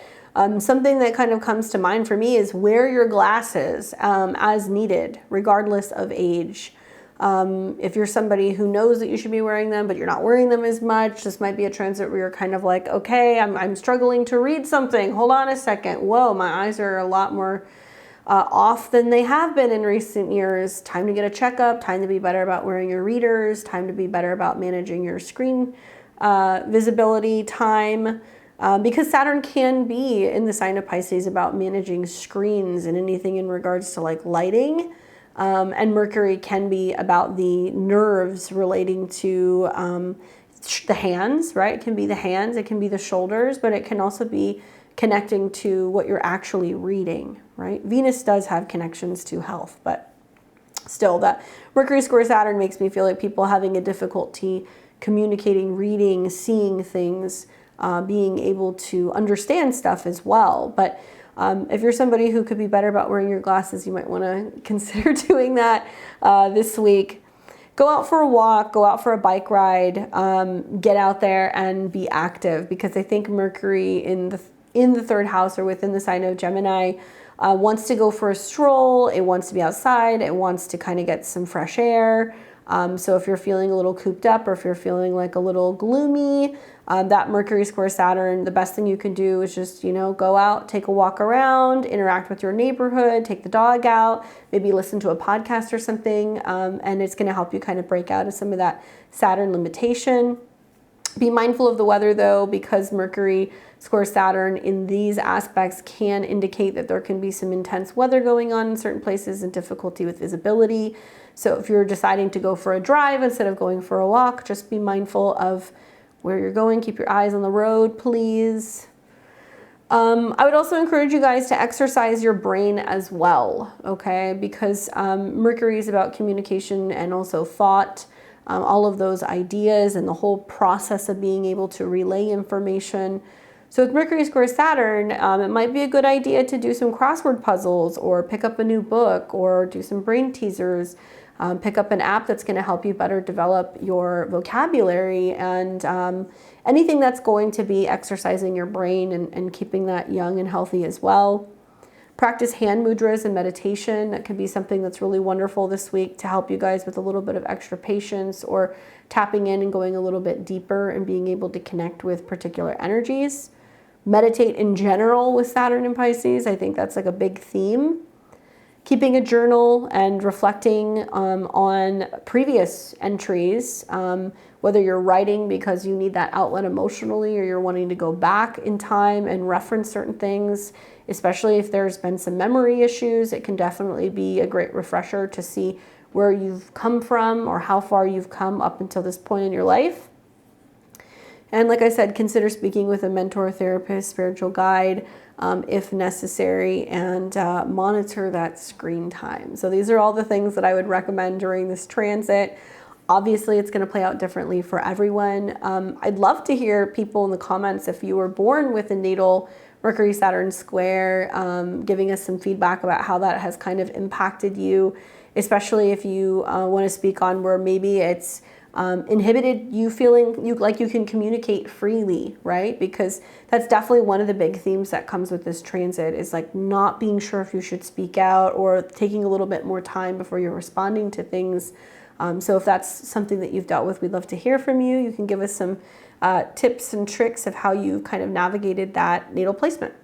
something that kind of comes to mind for me is wear your glasses as needed, regardless of age. If you're somebody who knows that you should be wearing them, but you're not wearing them as much, this might be a transit where you're kind of like, okay, I'm struggling to read something. Hold on a second. Whoa, my eyes are a lot more off than they have been in recent years. Time to get a checkup, time to be better about wearing your readers, time to be better about managing your screen visibility time. Because Saturn can be in the sign of Pisces about managing screens and anything in regards to like lighting. And Mercury can be about the nerves relating to the hands, right? It can be the hands, it can be the shoulders, but it can also be connecting to what you're actually reading, right? Venus does have connections to health, but still, that Mercury square Saturn makes me feel like people having a difficulty communicating, reading, seeing things, being able to understand stuff as well. But if you're somebody who could be better about wearing your glasses, you might want to consider doing that this week. Go out for a walk, go out for a bike ride, get out there and be active, because I think Mercury in the third house or within the sign of Gemini wants to go for a stroll. It wants to be outside. It wants to kind of get some fresh air. So if you're feeling a little cooped up, or if you're feeling like a little gloomy, that Mercury square Saturn, the best thing you can do is just, go out, take a walk around, interact with your neighborhood, take the dog out, maybe listen to a podcast or something, and it's going to help you kind of break out of some of that Saturn limitation. Be mindful of the weather though, because Mercury square Saturn in these aspects can indicate that there can be some intense weather going on in certain places and difficulty with visibility. So if you're deciding to go for a drive instead of going for a walk, just be mindful of where you're going. Keep your eyes on the road, please. I would also encourage you guys to exercise your brain as well, okay? Because Mercury is about communication and also thought, all of those ideas and the whole process of being able to relay information. So with Mercury square Saturn, it might be a good idea to do some crossword puzzles, or pick up a new book, or do some brain teasers. Pick up an app that's going to help you better develop your vocabulary, and anything that's going to be exercising your brain and keeping that young and healthy as well. Practice hand mudras and meditation. That could be something that's really wonderful this week to help you guys with a little bit of extra patience, or tapping in and going a little bit deeper and being able to connect with particular energies. Meditate in general with Saturn and Pisces. I think that's like a big theme. Keeping a journal and reflecting on previous entries, whether you're writing because you need that outlet emotionally, or you're wanting to go back in time and reference certain things, especially if there's been some memory issues. It can definitely be a great refresher to see where you've come from or how far you've come up until this point in your life. And like I said, consider speaking with a mentor, therapist, spiritual guide, if necessary, and monitor that screen time. So these are all the things that I would recommend during this transit. Obviously, it's going to play out differently for everyone. I'd love to hear people in the comments if you were born with a natal Mercury Saturn square, giving us some feedback about how that has kind of impacted you, especially if you want to speak on where maybe it's inhibited you feeling like you can communicate freely, right? Because that's definitely one of the big themes that comes with this transit, is like not being sure if you should speak out, or taking a little bit more time before you're responding to things. So if that's something that you've dealt with, we'd love to hear from you. You can give us some tips and tricks of how you kind of navigated that natal placement.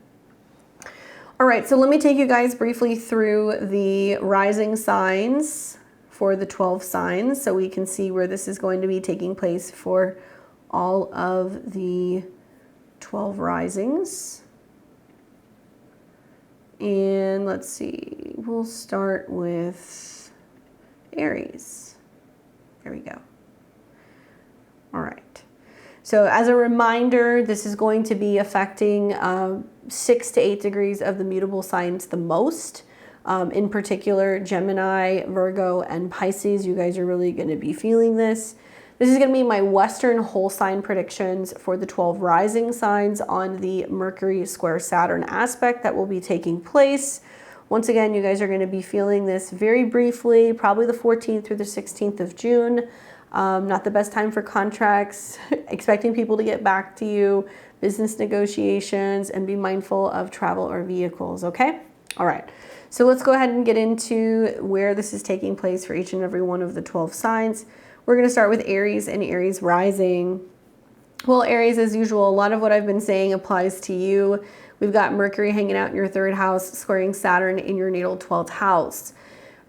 All right, so let me take you guys briefly through the rising signs for the 12 signs, so we can see where this is going to be taking place for all of the 12 risings. And let's see, we'll start with Aries. There we go. All right. So as a reminder, this is going to be affecting 6 to 8 degrees of the mutable signs the most. In particular, Gemini, Virgo, and Pisces. You guys are really going to be feeling this. This is going to be my Western whole sign predictions for the 12 rising signs on the Mercury square Saturn aspect that will be taking place. Once again, you guys are going to be feeling this very briefly, probably the 14th through the 16th of June. Not the best time for contracts, expecting people to get back to you, business negotiations, and be mindful of travel or vehicles, okay? All right. So let's go ahead and get into where this is taking place for each and every one of the 12 signs. We're going to start with Aries and Aries rising. Well, Aries, as usual, a lot of what I've been saying applies to you. We've got Mercury hanging out in your 3rd house, squaring Saturn in your natal 12th house.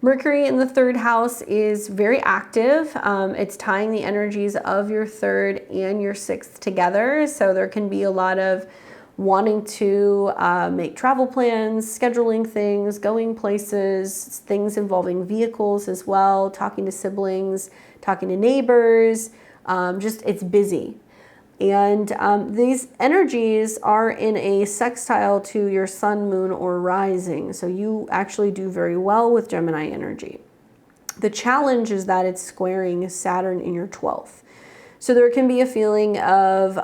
Mercury in the 3rd house is very active. It's tying the energies of your 3rd and your 6th together. So there can be a lot of wanting to make travel plans, scheduling things, going places, things involving vehicles as well, talking to siblings, talking to neighbors, just it's busy. And these energies are in a sextile to your sun, moon, or rising. So you actually do very well with Gemini energy. The challenge is that it's squaring Saturn in your 12th. So there can be a feeling of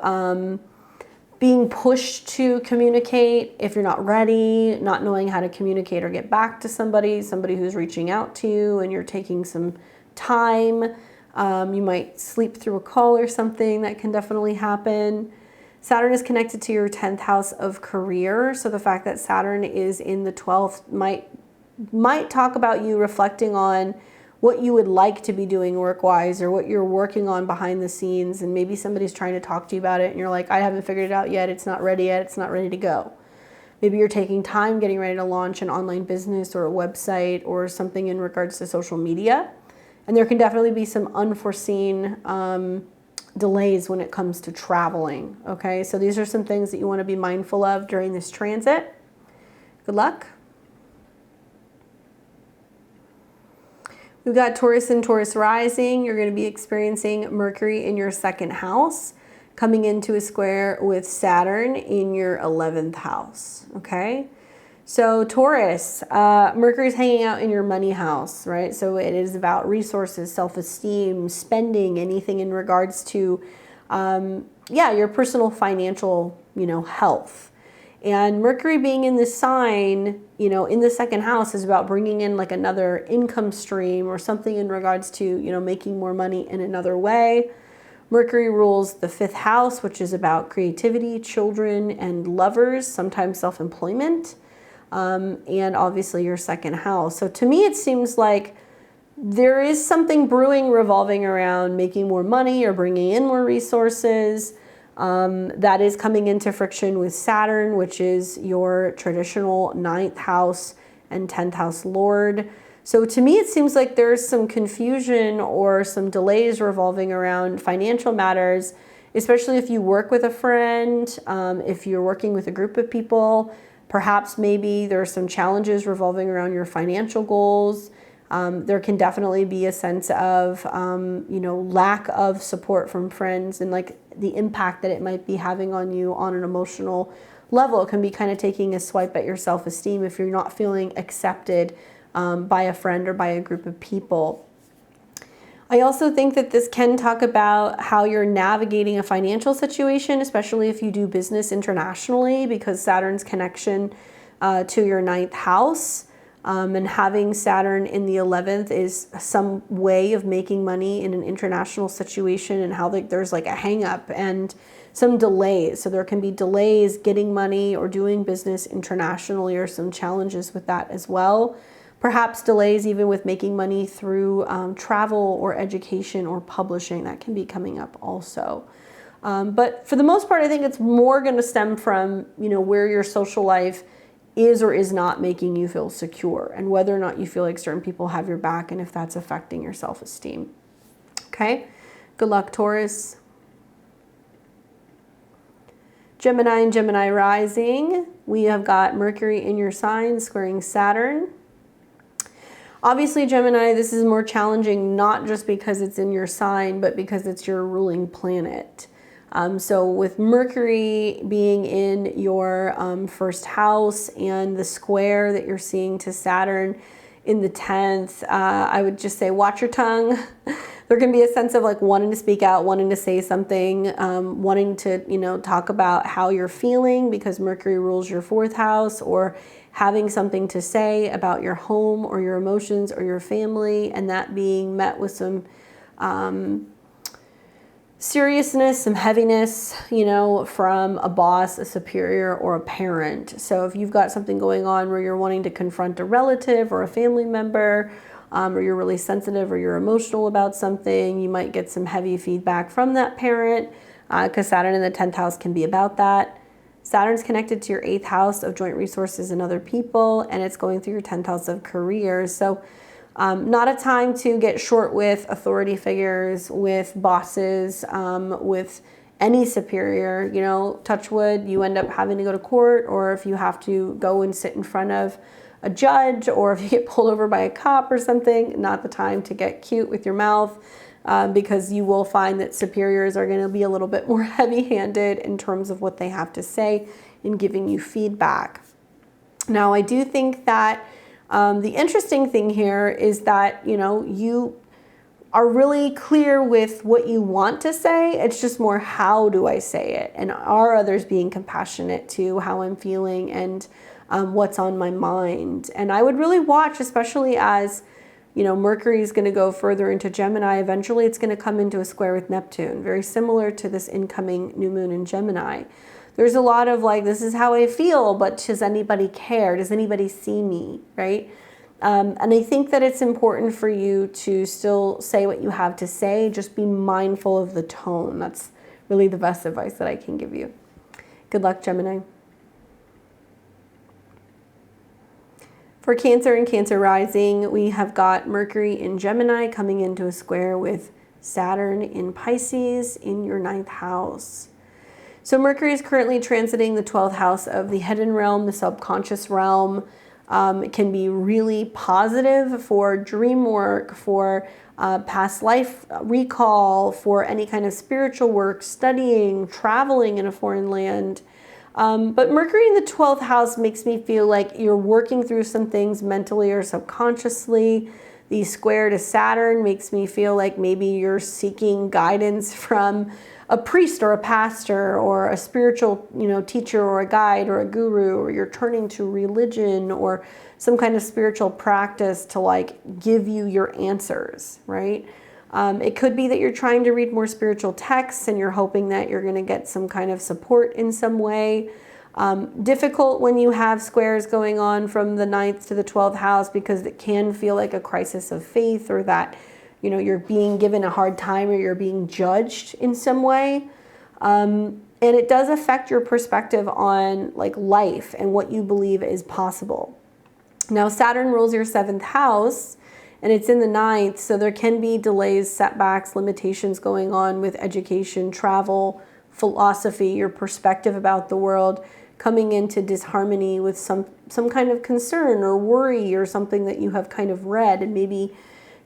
being pushed to communicate if you're not ready, not knowing how to communicate or get back to somebody who's reaching out to you and you're taking some time. You might sleep through a call or something. That can definitely happen. Saturn is connected to your 10th house of career. So the fact that Saturn is in the 12th might talk about you reflecting on what you would like to be doing work-wise or what you're working on behind the scenes, and maybe somebody's trying to talk to you about it and you're like, I haven't figured it out yet, it's not ready yet, it's not ready to go. Maybe you're taking time getting ready to launch an online business or a website or something in regards to social media, and there can definitely be some unforeseen delays when it comes to traveling, okay? So these are some things that you want to be mindful of during this transit. Good luck. We've got Taurus and Taurus rising. You're going to be experiencing Mercury in your 2nd house, coming into a square with Saturn in your 11th house, okay? So Taurus, Mercury's hanging out in your money house, right? So it is about resources, self-esteem, spending, anything in regards to, your personal financial, health. And Mercury being in this sign, in the 2nd house is about bringing in like another income stream or something in regards to, making more money in another way. Mercury rules the 5th house, which is about creativity, children, and lovers, sometimes self-employment, and obviously your 2nd house. So to me, it seems like there is something brewing revolving around making more money or bringing in more resources. That is coming into friction with Saturn, which is your traditional 9th house and 10th house lord. So to me, it seems like there's some confusion or some delays revolving around financial matters, especially if you work with a friend, if you're working with a group of people, perhaps maybe there are some challenges revolving around your financial goals. There can definitely be a sense of, lack of support from friends and like the impact that it might be having on you on an emotional level. It can be kind of taking a swipe at your self-esteem if you're not feeling accepted by a friend or by a group of people. I also think that this can talk about how you're navigating a financial situation, especially if you do business internationally, because Saturn's connection to your 9th house. And having Saturn in the 11th is some way of making money in an international situation, and how there's like a hang up and some delays. So there can be delays getting money or doing business internationally, or some challenges with that as well. Perhaps delays even with making money through travel or education or publishing. That can be coming up also. But for the most part, I think it's more going to stem from, where your social life is or is not making you feel secure, and whether or not you feel like certain people have your back, and if that's affecting your self-esteem. Okay, good luck, Taurus. Gemini and Gemini rising, we have got Mercury in your sign squaring Saturn. Obviously, Gemini, this is more challenging, not just because it's in your sign, but because it's your ruling planet. So with Mercury being in your 1st house and the square that you're seeing to Saturn in the 10th, I would just say watch your tongue. There can be a sense of like wanting to speak out, wanting to say something, wanting to, talk about how you're feeling because Mercury rules your 4th house, or having something to say about your home or your emotions or your family, and that being met with some seriousness, some heaviness, from a boss, a superior, or a parent. So if you've got something going on where you're wanting to confront a relative or a family member, or you're really sensitive or you're emotional about something, you might get some heavy feedback from that parent, because Saturn in the 10th house can be about that. Saturn's connected to your 8th house of joint resources and other people, and it's going through your 10th house of careers. So not a time to get short with authority figures, with bosses, with any superior. You know, touch wood, you end up having to go to court, or if you have to go and sit in front of a judge, or if you get pulled over by a cop or something, not the time to get cute with your mouth, because you will find that superiors are going to be a little bit more heavy-handed in terms of what they have to say in giving you feedback. Now, I do think that the interesting thing here is that, you know, you are really clear with what you want to say. It's just more, how do I say it? And are others being compassionate to how I'm feeling and what's on my mind? And I would really watch, especially as, you know, Mercury is going to go further into Gemini. Eventually, it's going to come into a square with Neptune, very similar to this incoming new moon in Gemini. There's a lot of like, this is how I feel, but does anybody care? Does anybody see me, right? And I think that it's important for you to still say what you have to say. Just be mindful of the tone. That's really the best advice that I can give you. Good luck, Gemini. For Cancer and Cancer rising, we have got Mercury in Gemini coming into a square with Saturn in Pisces in your 9th house. So Mercury is currently transiting the 12th house of the hidden realm, the subconscious realm. It can be really positive for dream work, for past life recall, for any kind of spiritual work, studying, traveling in a foreign land. But Mercury in the 12th house makes me feel like you're working through some things mentally or subconsciously. The square to Saturn makes me feel like maybe you're seeking guidance from a priest or a pastor or a spiritual, you know, teacher or a guide or a guru, or you're turning to religion or some kind of spiritual practice to like give you your answers, right? It could be that you're trying to read more spiritual texts and you're hoping that you're going to get some kind of support in some way. Difficult when you have squares going on from the 9th to the 12th house, because it can feel like a crisis of faith, or that, you know, you're being given a hard time or you're being judged in some way. And it does affect your perspective on like life and what you believe is possible. Now, Saturn rules your 7th house, and it's in the 9th, so there can be delays, setbacks, limitations going on with education, travel, philosophy, your perspective about the world, coming into disharmony with some kind of concern or worry or something that you have kind of read, and maybe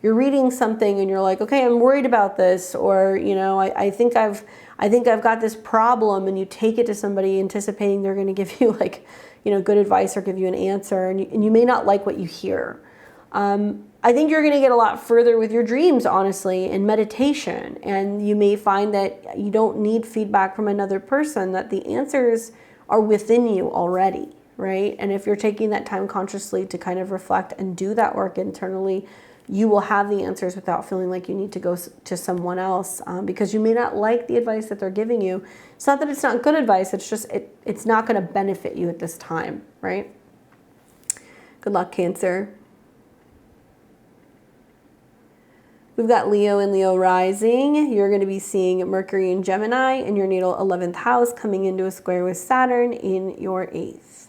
you're reading something and you're like, okay, I'm worried about this, or, you know, I think I've got this problem, and you take it to somebody anticipating they're going to give you like, you know, good advice or give you an answer, and you may not like what you hear. I think you're going to get a lot further with your dreams, honestly, in meditation, and you may find that you don't need feedback from another person, that the answers are within you already, right? And if you're taking that time consciously to kind of reflect and do that work internally, you will have the answers without feeling like you need to go to someone else, because you may not like the advice that they're giving you. It's not that it's not good advice, it's just it's not going to benefit you at this time, right? Good luck, Cancer. We've got Leo and Leo rising. You're going to be seeing Mercury in Gemini in your natal 11th house coming into a square with Saturn in your 8th.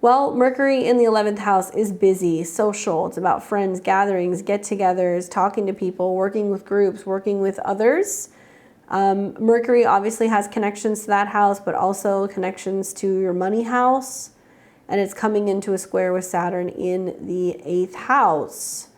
Well, Mercury in the 11th house is busy, social. It's about friends, gatherings, get-togethers, talking to people, working with groups, working with others. Mercury obviously has connections to that house, but also connections to your money house. And it's coming into a square with Saturn in the 8th house.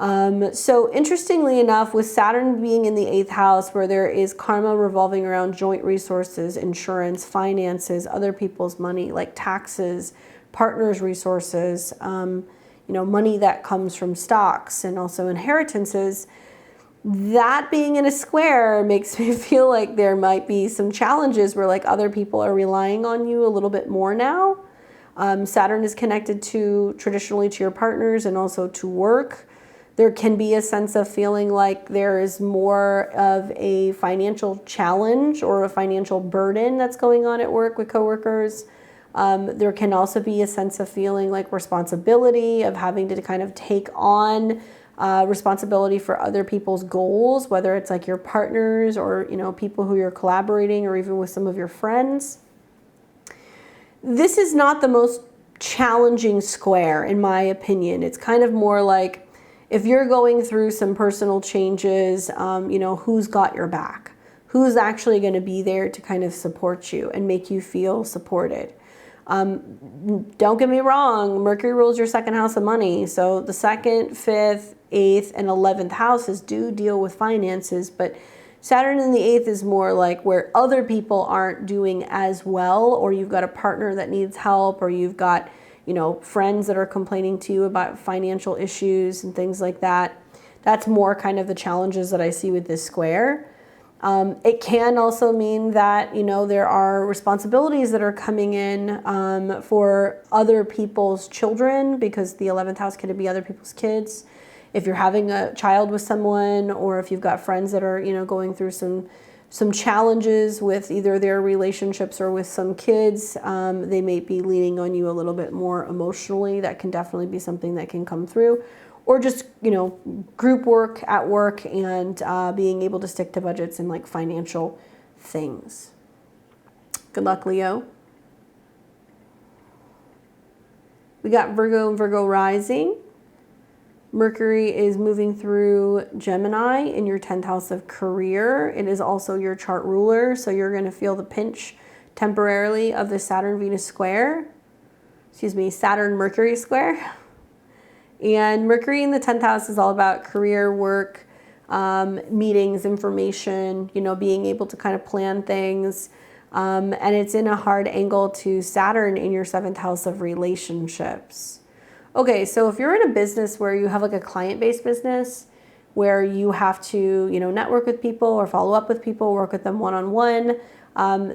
So interestingly enough, with Saturn being in the 8th house, where there is karma revolving around joint resources, insurance, finances, other people's money, like taxes, partners' resources, you know, money that comes from stocks and also inheritances, that being in a square makes me feel like there might be some challenges where like other people are relying on you a little bit more now. Saturn is connected to traditionally to your partners and also to work. There can be a sense of feeling like there is more of a financial challenge or a financial burden that's going on at work with coworkers. There can also be a sense of feeling like responsibility, of having to kind of take on responsibility for other people's goals, whether it's like your partners or, you know, people who you're collaborating or even with some of your friends. This is not the most challenging square, in my opinion. It's kind of more like if you're going through some personal changes, you know, who's got your back? Who's actually going to be there to kind of support you and make you feel supported? Don't get me wrong, Mercury rules your second house of money. So the 2nd, 5th, 8th, and 11th houses do deal with finances, but Saturn in the 8th is more like where other people aren't doing as well, or you've got a partner that needs help, or you've got, you know, friends that are complaining to you about financial issues and things like that. That's more kind of the challenges that I see with this square. It can also mean that, you know, there are responsibilities that are coming in for other people's children, because the 11th house can be other people's kids. If you're having a child with someone, or if you've got friends that are, you know, going through some challenges with either their relationships or with some kids, they may be leaning on you a little bit more emotionally. That can definitely be something that can come through. Or just, you know, group work at work and being able to stick to budgets and like financial things. Good luck, Leo. We got Virgo and Virgo rising. Mercury is moving through Gemini in your 10th house of career. It is also your chart ruler, so you're going to feel the pinch temporarily of the Saturn-Venus square. Excuse me, Saturn-Mercury square. And Mercury in the 10th house is all about career, work, meetings, information, you know, being able to kind of plan things. And it's in a hard angle to Saturn in your 7th house of relationships. Okay, so if you're in a business where you have like a client-based business where you have to, you know, network with people or follow up with people, work with them one-on-one,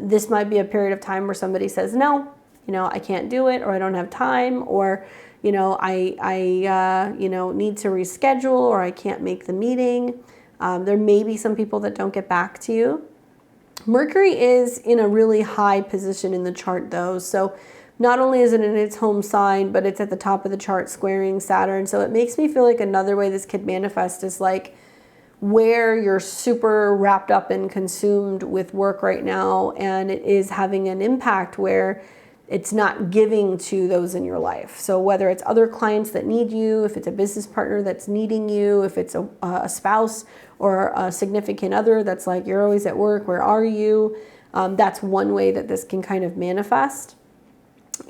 this might be a period of time where somebody says, no, you know, I can't do it, or I don't have time, or you know, I you know, need to reschedule, or I can't make the meeting. There may be some people that don't get back to you. Mercury is in a really high position in the chart though. So not only is it in its home sign, but it's at the top of the chart squaring Saturn. So it makes me feel like another way this could manifest is like where you're super wrapped up and consumed with work right now, and it is having an impact where it's not giving to those in your life. So whether it's other clients that need you, if it's a business partner that's needing you, if it's a spouse or a significant other that's like, you're always at work, where are you? That's one way that this can kind of manifest.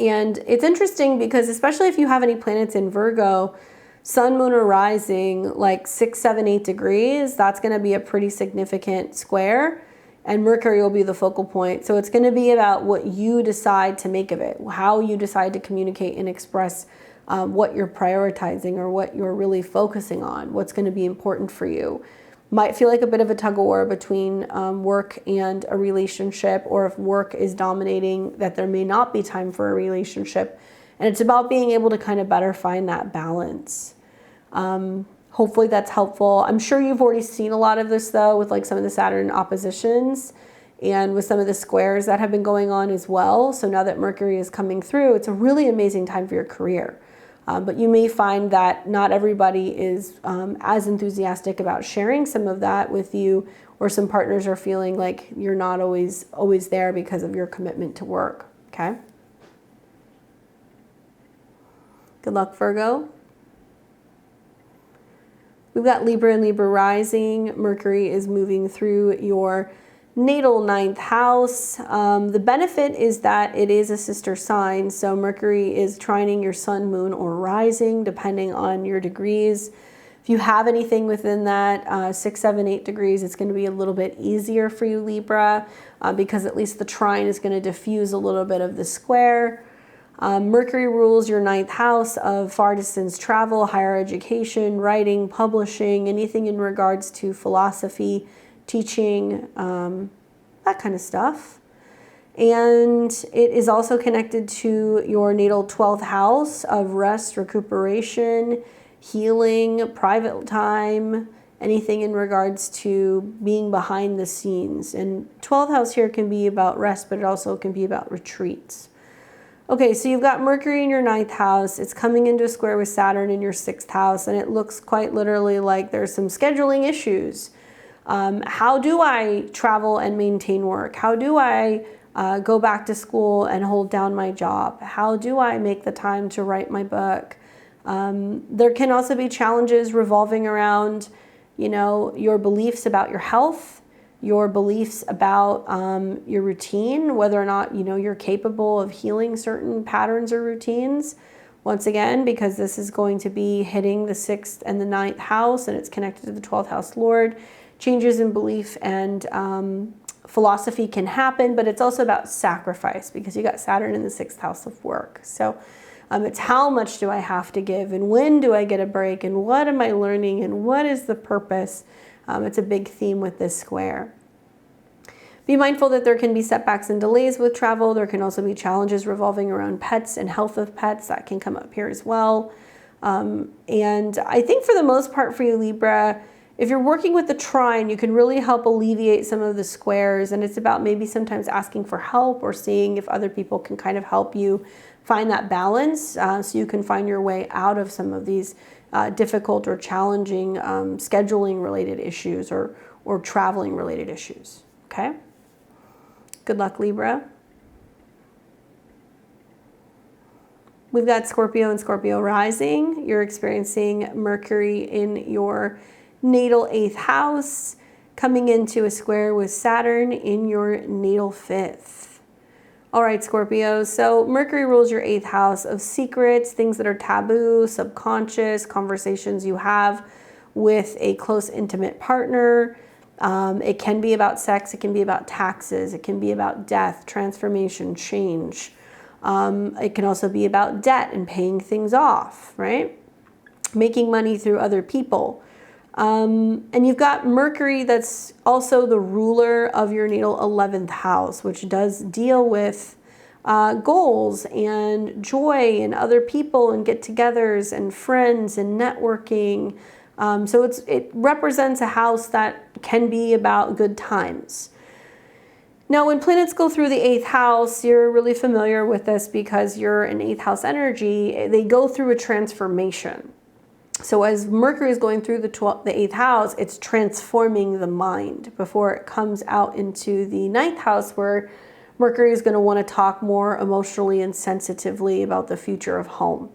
And it's interesting because especially if you have any planets in Virgo, Sun, Moon, or Rising, like 6, 7, 8 degrees, that's going to be a pretty significant square. And Mercury will be the focal point. So it's going to be about what you decide to make of it, how you decide to communicate and express what you're prioritizing or what you're really focusing on, what's going to be important for you. Might feel like a bit of a tug of war between work and a relationship, or if work is dominating, that there may not be time for a relationship. And it's about being able to kind of better find that balance. Hopefully that's helpful. I'm sure you've already seen a lot of this though with like some of the Saturn oppositions and with some of the squares that have been going on as well. So now that Mercury is coming through, it's a really amazing time for your career. But you may find that not everybody is as enthusiastic about sharing some of that with you, or some partners are feeling like you're not always there because of your commitment to work, okay? Good luck, Virgo. We've got Libra and Libra rising. Mercury is moving through your natal 9th house. The benefit is that it is a sister sign. So Mercury is trining your sun, moon, or rising, depending on your degrees. If you have anything within that 6, 7, 8 degrees, it's going to be a little bit easier for you, Libra, because at least the trine is going to diffuse a little bit of the square. Mercury rules your 9th house of far distance travel, higher education, writing, publishing, anything in regards to philosophy, teaching, that kind of stuff. And it is also connected to your natal 12th house of rest, recuperation, healing, private time, anything in regards to being behind the scenes. And 12th house here can be about rest, but it also can be about retreats. Okay, so you've got Mercury in your 9th house. It's coming into a square with Saturn in your 6th house, and it looks quite literally like there's some scheduling issues. How do I travel and maintain work? How do I go back to school and hold down my job? How do I make the time to write my book? There can also be challenges revolving around, you know, your beliefs about your health, your beliefs about your routine, whether or not, you know, you're capable of healing certain patterns or routines. Once again, because this is going to be hitting the 6th and the 9th house, and it's connected to the 12th house Lord. Changes in belief and philosophy can happen, but it's also about sacrifice because you got Saturn in the 6th house of work. So it's how much do I have to give, and when do I get a break, and what am I learning, and what is the purpose? It's a big theme with this square. Be mindful that there can be setbacks and delays with travel. There can also be challenges revolving around pets and health of pets. That can come up here as well. And I think for the most part for you, Libra, if you're working with the trine, you can really help alleviate some of the squares. And it's about maybe sometimes asking for help or seeing if other people can kind of help you find that balance so you can find your way out of some of these difficult or challenging scheduling related issues or traveling related issues. Okay? Good luck, Libra. We've got Scorpio and Scorpio rising. You're experiencing Mercury in your natal 8th house, coming into a square with Saturn in your natal 5th. All right, Scorpio, so Mercury rules your 8th house of secrets, things that are taboo, subconscious, conversations you have with a close, intimate partner. It can be about sex, it can be about taxes, it can be about death, transformation, change. It can also be about debt and paying things off, right? Making money through other people. And you've got Mercury that's also the ruler of your natal 11th house, which does deal with goals and joy and other people and get-togethers and friends and networking. So it represents a house that can be about good times. Now, when planets go through the 8th house, you're really familiar with this because you're an 8th house energy. They go through a transformation. So as Mercury is going through the 8th house, it's transforming the mind before it comes out into the 9th house, where Mercury is going to want to talk more emotionally and sensitively about the future of home.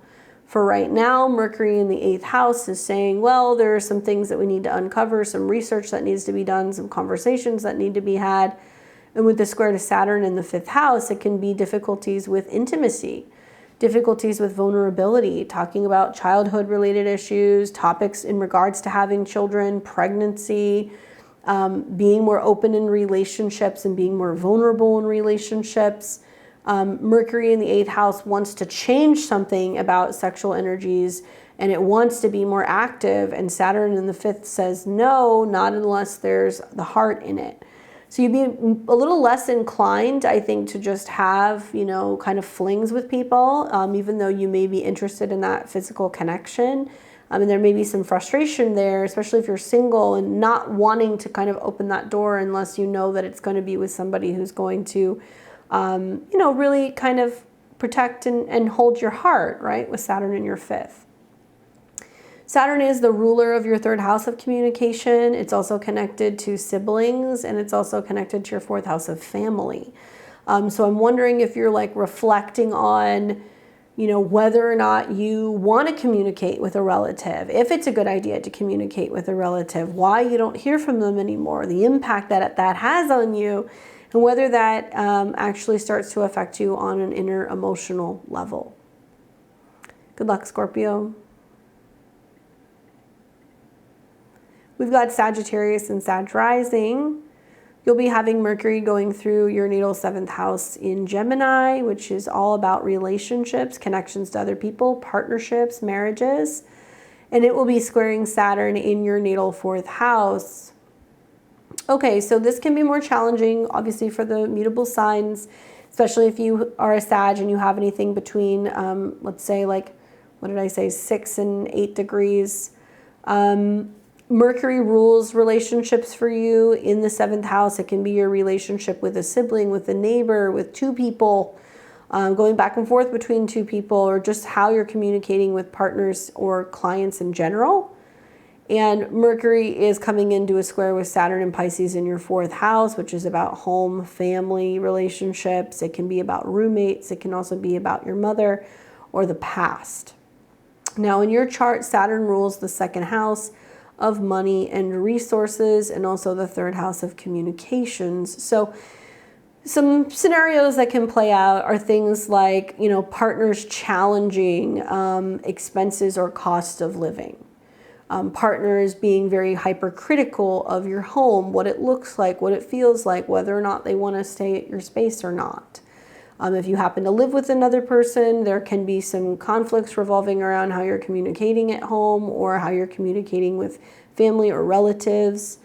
For right now, Mercury in the 8th house is saying, well, there are some things that we need to uncover, some research that needs to be done, some conversations that need to be had. And with the square to Saturn in the 5th house, it can be difficulties with intimacy, difficulties with vulnerability, talking about childhood-related issues, topics in regards to having children, pregnancy, being more open in relationships and being more vulnerable in relationships. Mercury in the 8th house wants to change something about sexual energies, and it wants to be more active, and Saturn in the 5th says no, not unless there's the heart in it. So you'd be a little less inclined, I think, to just have, you know, kind of flings with people, even though you may be interested in that physical connection. And there may be some frustration there, especially if you're single and not wanting to kind of open that door unless you know that it's going to be with somebody who's going to, you know, really kind of protect and hold your heart, right, with Saturn in your 5th. Saturn is the ruler of your 3rd house of communication. It's also connected to siblings, and it's also connected to your 4th house of family. So I'm wondering if you're like reflecting on, you know, whether or not you want to communicate with a relative, if it's a good idea to communicate with a relative, why you don't hear from them anymore, the impact that that has on you, and whether that actually starts to affect you on an inner emotional level. Good luck, Scorpio. We've got Sagittarius and Sag rising. You'll be having Mercury going through your natal 7th house in Gemini, which is all about relationships, connections to other people, partnerships, marriages. And it will be squaring Saturn in your natal 4th house. Okay, so this can be more challenging, obviously, for the mutable signs, especially if you are a Sag and you have anything between, let's say, like, what did I say, 6 and 8 degrees. Mercury rules relationships for you in the 7th house. It can be your relationship with a sibling, with a neighbor, with two people. going back and forth between two people, or just how you're communicating with partners or clients in general. And Mercury is coming into a square with Saturn and Pisces in your 4th house, which is about home, family, relationships. It can be about roommates. It can also be about your mother or the past. Now, in your chart, Saturn rules the 2nd house of money and resources, and also the 3rd house of communications. So some scenarios that can play out are things like, partners challenging expenses or cost of living. Partners being very hypercritical of your home, what it looks like, what it feels like, whether or not they want to stay at your space or not. If you happen to live with another person, there can be some conflicts revolving around how you're communicating at home or how you're communicating with family or relatives.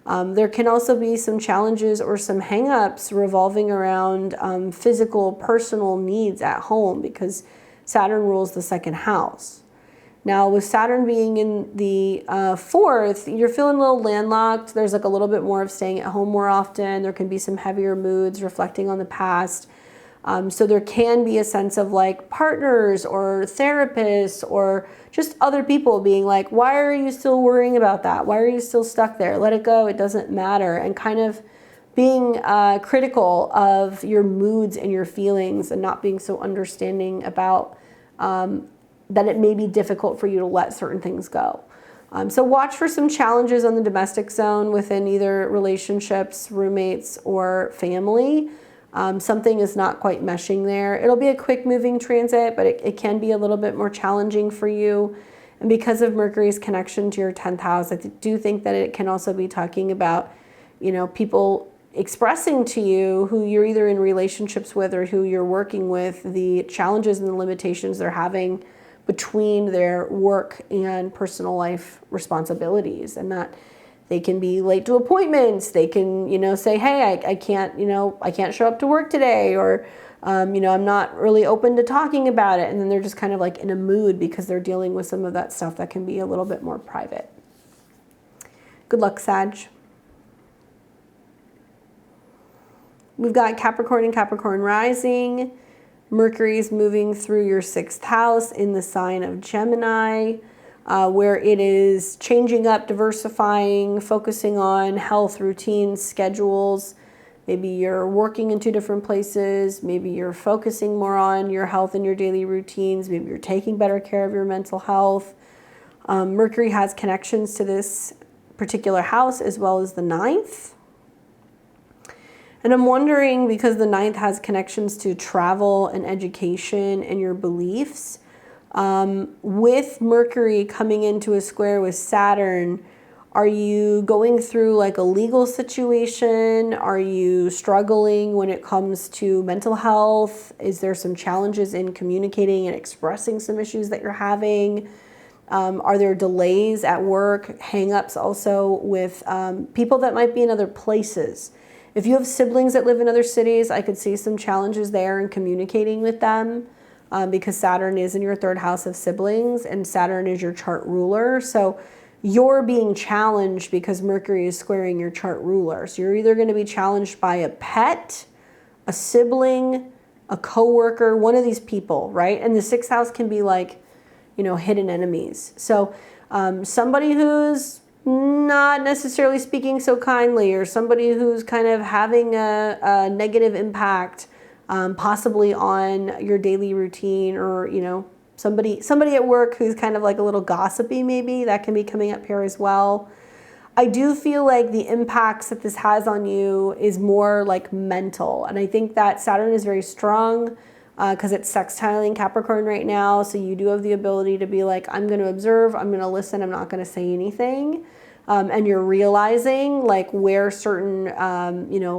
There can also be some challenges or some hang-ups revolving around physical, personal needs at home, because Saturn rules the 2nd house. Now, with Saturn being in the 4th, you're feeling a little landlocked. There's like a little bit more of staying at home more often. There can be some heavier moods reflecting on the past. So there can be a sense of like partners or therapists or just other people being like, why are you still worrying about that? Why are you still stuck there? Let it go. It doesn't matter. And kind of being critical of your moods and your feelings, and not being so understanding about that it may be difficult for you to let certain things go. So watch for some challenges on the domestic zone within either relationships, roommates, or family. Something is not quite meshing there. It'll be a quick moving transit, but it can be a little bit more challenging for you. And because of Mercury's connection to your 10th house, I do think that it can also be talking about, people expressing to you, who you're either in relationships with or who you're working with, the challenges and the limitations they're having between their work and personal life responsibilities, and that they can be late to appointments. They can, say, hey, I can't, I can't show up to work today, or, I'm not really open to talking about it. And then they're just kind of like in a mood because they're dealing with some of that stuff that can be a little bit more private. Good luck, Sag. We've got Capricorn and Capricorn rising. Mercury is moving through your 6th house in the sign of Gemini, where it is changing up, diversifying, focusing on health, routines, schedules. Maybe you're working in 2 different places. Maybe you're focusing more on your health and your daily routines. Maybe you're taking better care of your mental health. Mercury has connections to this particular house as well as the 9th. And I'm wondering, because the 9th has connections to travel and education and your beliefs, with Mercury coming into a square with Saturn, are you going through like a legal situation? Are you struggling when it comes to mental health? Is there some challenges in communicating and expressing some issues that you're having? Are there delays at work, hang-ups also with people that might be in other places? If you have siblings that live in other cities, I could see some challenges there in communicating with them, because Saturn is in your 3rd house of siblings, and Saturn is your chart ruler. So you're being challenged because Mercury is squaring your chart ruler. So you're either going to be challenged by a pet, a sibling, a coworker, one of these people, right? And the 6th house can be like, hidden enemies. So somebody who's not necessarily speaking so kindly, or somebody who's kind of having a negative impact, possibly on your daily routine, or, somebody at work who's kind of like a little gossipy, maybe that can be coming up here as well. I do feel like the impacts that this has on you is more like mental. And I think that Saturn is very strong because it's sextiling Capricorn right now. So you do have the ability to be like, I'm going to observe, I'm going to listen, I'm not going to say anything. And you're realizing like where certain,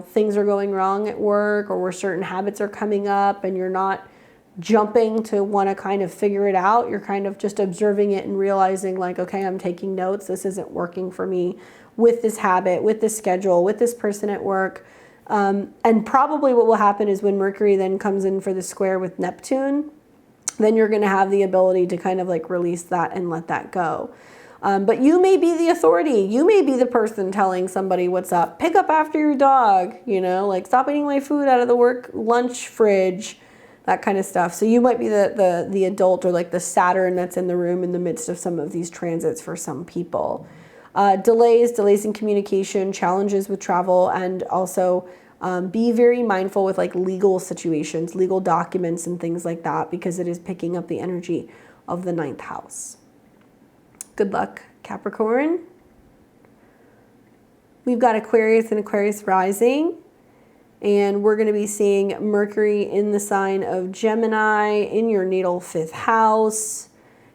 things are going wrong at work, or where certain habits are coming up, and you're not jumping to want to kind of figure it out. You're kind of just observing it and realizing like, okay, I'm taking notes. This isn't working for me with this habit, with this schedule, with this person at work. And probably what will happen is when Mercury then comes in for the square with Neptune, then you're going to have the ability to kind of like release that and let that go. But you may be the authority. You may be the person telling somebody what's up. Pick up after your dog, like stop eating my food out of the work lunch fridge. that kind of stuff. So you might be the adult or like the Saturn that's in the room in the midst of some of these transits for some people. Delays in communication, challenges with travel, and also be very mindful with like legal situations, legal documents and things like that, because it is picking up the energy of the 9th house. Good luck, Capricorn. We've got Aquarius and Aquarius rising, and we're going to be seeing Mercury in the sign of Gemini in your natal 5th house.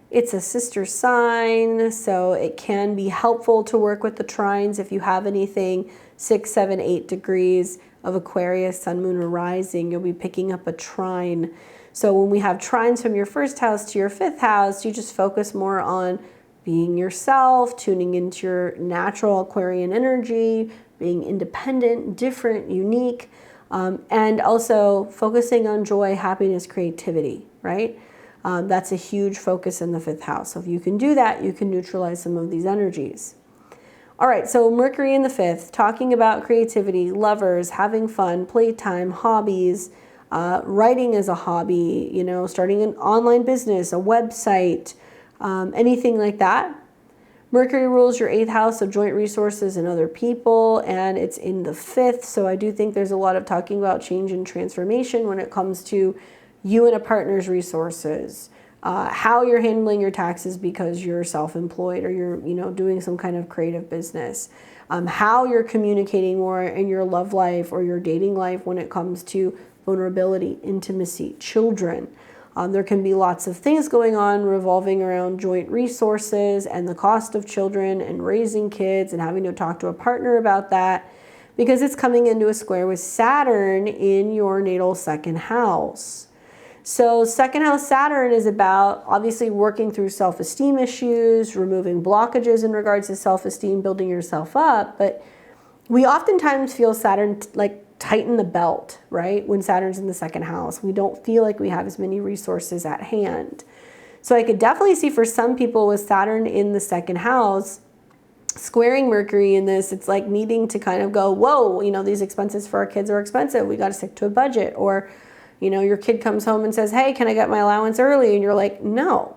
It's a sister sign, so it can be helpful to work with the trines if you have anything 6, 7, 8 degrees of Aquarius, sun, moon, or rising. You'll be picking up a trine. So when we have trines from your 1st house to your 5th house, you just focus more on being yourself, tuning into your natural Aquarian energy, being independent, different, unique, and also focusing on joy, happiness, creativity, right? That's a huge focus in the 5th house. So if you can do that, you can neutralize some of these energies. All right, so Mercury in the 5th, talking about creativity, lovers, having fun, playtime, hobbies, writing as a hobby, you know, starting an online business, a website, anything like that. Mercury rules your 8th house of joint resources and other people, and it's in the 5th. So I do think there's a lot of talking about change and transformation when it comes to you and a partner's resources, how you're handling your taxes because you're self-employed or you're, you know, doing some kind of creative business, how you're communicating more in your love life or your dating life when it comes to vulnerability, intimacy, children. There can be lots of things going on revolving around joint resources and the cost of children and raising kids and having to talk to a partner about that, because it's coming into a square with Saturn in your natal 2nd house. So 2nd house Saturn is about obviously working through self-esteem issues, removing blockages in regards to self-esteem, building yourself up. But we oftentimes feel Saturn like tighten the belt, right? When Saturn's in the 2nd house, we don't feel like we have as many resources at hand. So I could definitely see for some people with Saturn in the 2nd house, squaring Mercury in this, it's like needing to kind of go, whoa, you know, these expenses for our kids are expensive. We got to stick to a budget. Or, you know, your kid comes home and says, hey, can I get my allowance early? And you're like, no,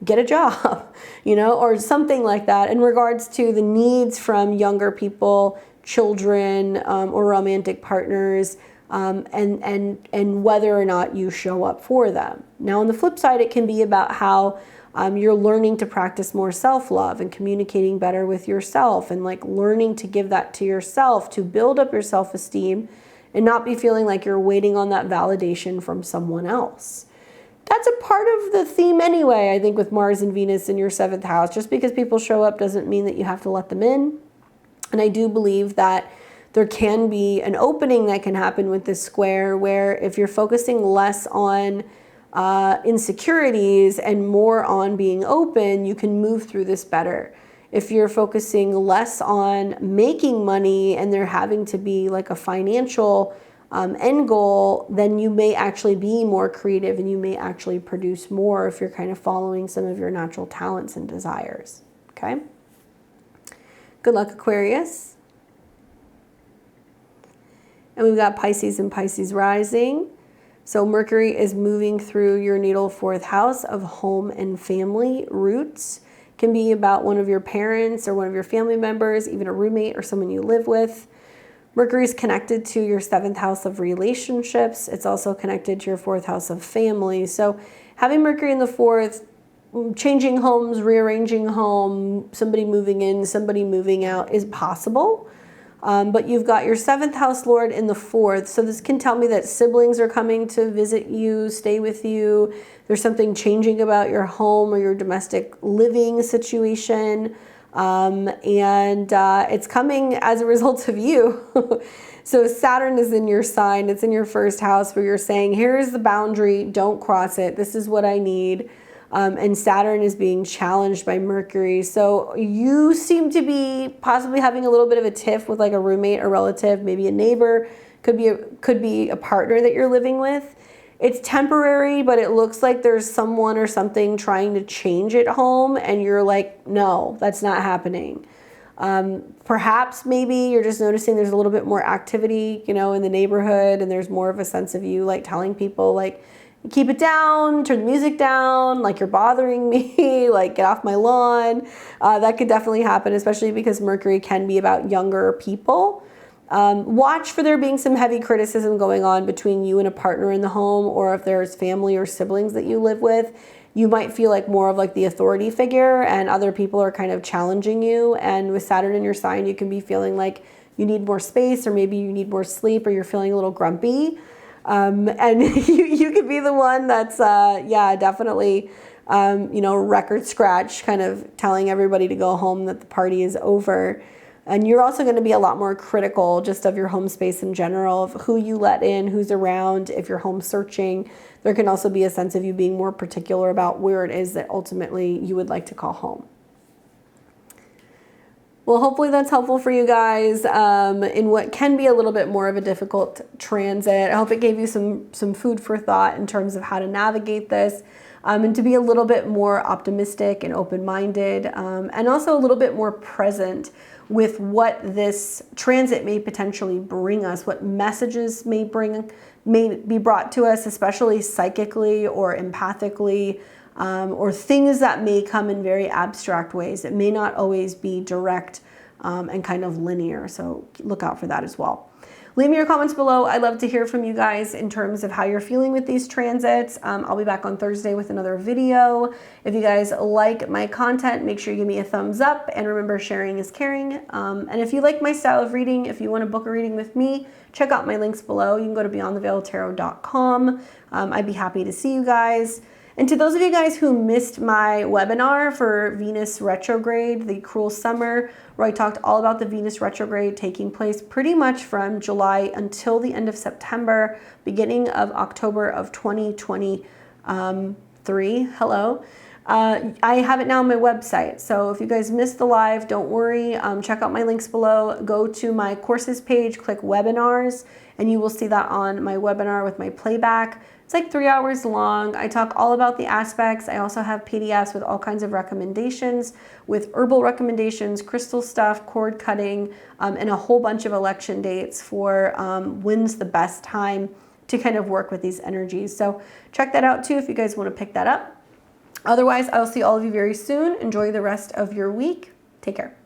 get a job, you know, or something like that in regards to the needs from younger people, children, or romantic partners, and whether or not you show up for them. Now, on the flip side, it can be about how you're learning to practice more self-love and communicating better with yourself and like learning to give that to yourself to build up your self-esteem and not be feeling like you're waiting on that validation from someone else. That's a part of the theme anyway, I think, with Mars and Venus in your 7th house. Just because people show up doesn't mean that you have to let them in. And I do believe that there can be an opening that can happen with this square where if you're focusing less on insecurities and more on being open, you can move through this better. If you're focusing less on making money and there having to be like a financial end goal, then you may actually be more creative and you may actually produce more if you're kind of following some of your natural talents and desires. Okay? Good luck, Aquarius. And we've got Pisces and Pisces rising. So Mercury is moving through your natal 4th house of home and family roots. Can be about one of your parents or one of your family members, even a roommate or someone you live with. Mercury is connected to your 7th house of relationships. It's also connected to your 4th house of family. So having Mercury in the 4th, changing homes, rearranging home, somebody moving in, somebody moving out is possible. But you've got your 7th house Lord in the 4th. So this can tell me that siblings are coming to visit you, stay with you. There's something changing about your home or your domestic living situation. It's coming as a result of you. So Saturn is in your sign. It's in your 1st house where you're saying, here's the boundary. Don't cross it. This is what I need. And Saturn is being challenged by Mercury. So you seem to be possibly having a little bit of a tiff with like a roommate or relative, maybe a neighbor, could be a partner that you're living with. It's temporary, but it looks like there's someone or something trying to change at home and you're like, no, that's not happening. Perhaps maybe you're just noticing there's a little bit more activity, you know, in the neighborhood, and there's more of a sense of you like telling people like, keep it down, turn the music down, like you're bothering me, like get off my lawn. That could definitely happen, especially because Mercury can be about younger people. Watch for there being some heavy criticism going on between you and a partner in the home, or if there's family or siblings that you live with. You might feel like more of like the authority figure, and other people are kind of challenging you. And with Saturn in your sign, you can be feeling like you need more space, or maybe you need more sleep, or you're feeling a little grumpy. And you could be the one that's, yeah, definitely, you know, record scratch, kind of telling everybody to go home, that the party is over. And you're also going to be a lot more critical just of your home space in general, of who you let in, who's around. If you're home searching, there can also be a sense of you being more particular about where it is that ultimately you would like to call home. Well, hopefully that's helpful for you guys in what can be a little bit more of a difficult transit. I hope it gave you some food for thought in terms of how to navigate this, and to be a little bit more optimistic and open-minded, and also a little bit more present with what this transit may potentially bring us, what messages may be brought to us, especially psychically or empathically, or things that may come in very abstract ways. It may not always be direct and kind of linear, so look out for that as well. Leave me your comments below. I'd love to hear from you guys in terms of how you're feeling with these transits. I'll be back on Thursday with another video. If you guys like my content, make sure you give me a thumbs up, and remember, sharing is caring. And if you like my style of reading, if you want to book a reading with me, check out my links below. You can go to beyondtheveiltarot.com. I'd be happy to see you guys. And to those of you guys who missed my webinar for Venus retrograde, the cruel summer, where I talked all about the Venus retrograde taking place pretty much from July until the end of September, beginning of October of 2023. Hello. I have it now on my website. So if you guys missed the live, don't worry. Check out my links below. Go to my courses page, click webinars, and you will see that on my webinar with my playback. It's like 3 hours long. I talk all about the aspects. I also have PDFs with all kinds of recommendations, with herbal recommendations, crystal stuff, cord cutting, and a whole bunch of election dates for when's the best time to kind of work with these energies. So check that out too if you guys want to pick that up. Otherwise, I'll see all of you very soon. Enjoy the rest of your week. Take care.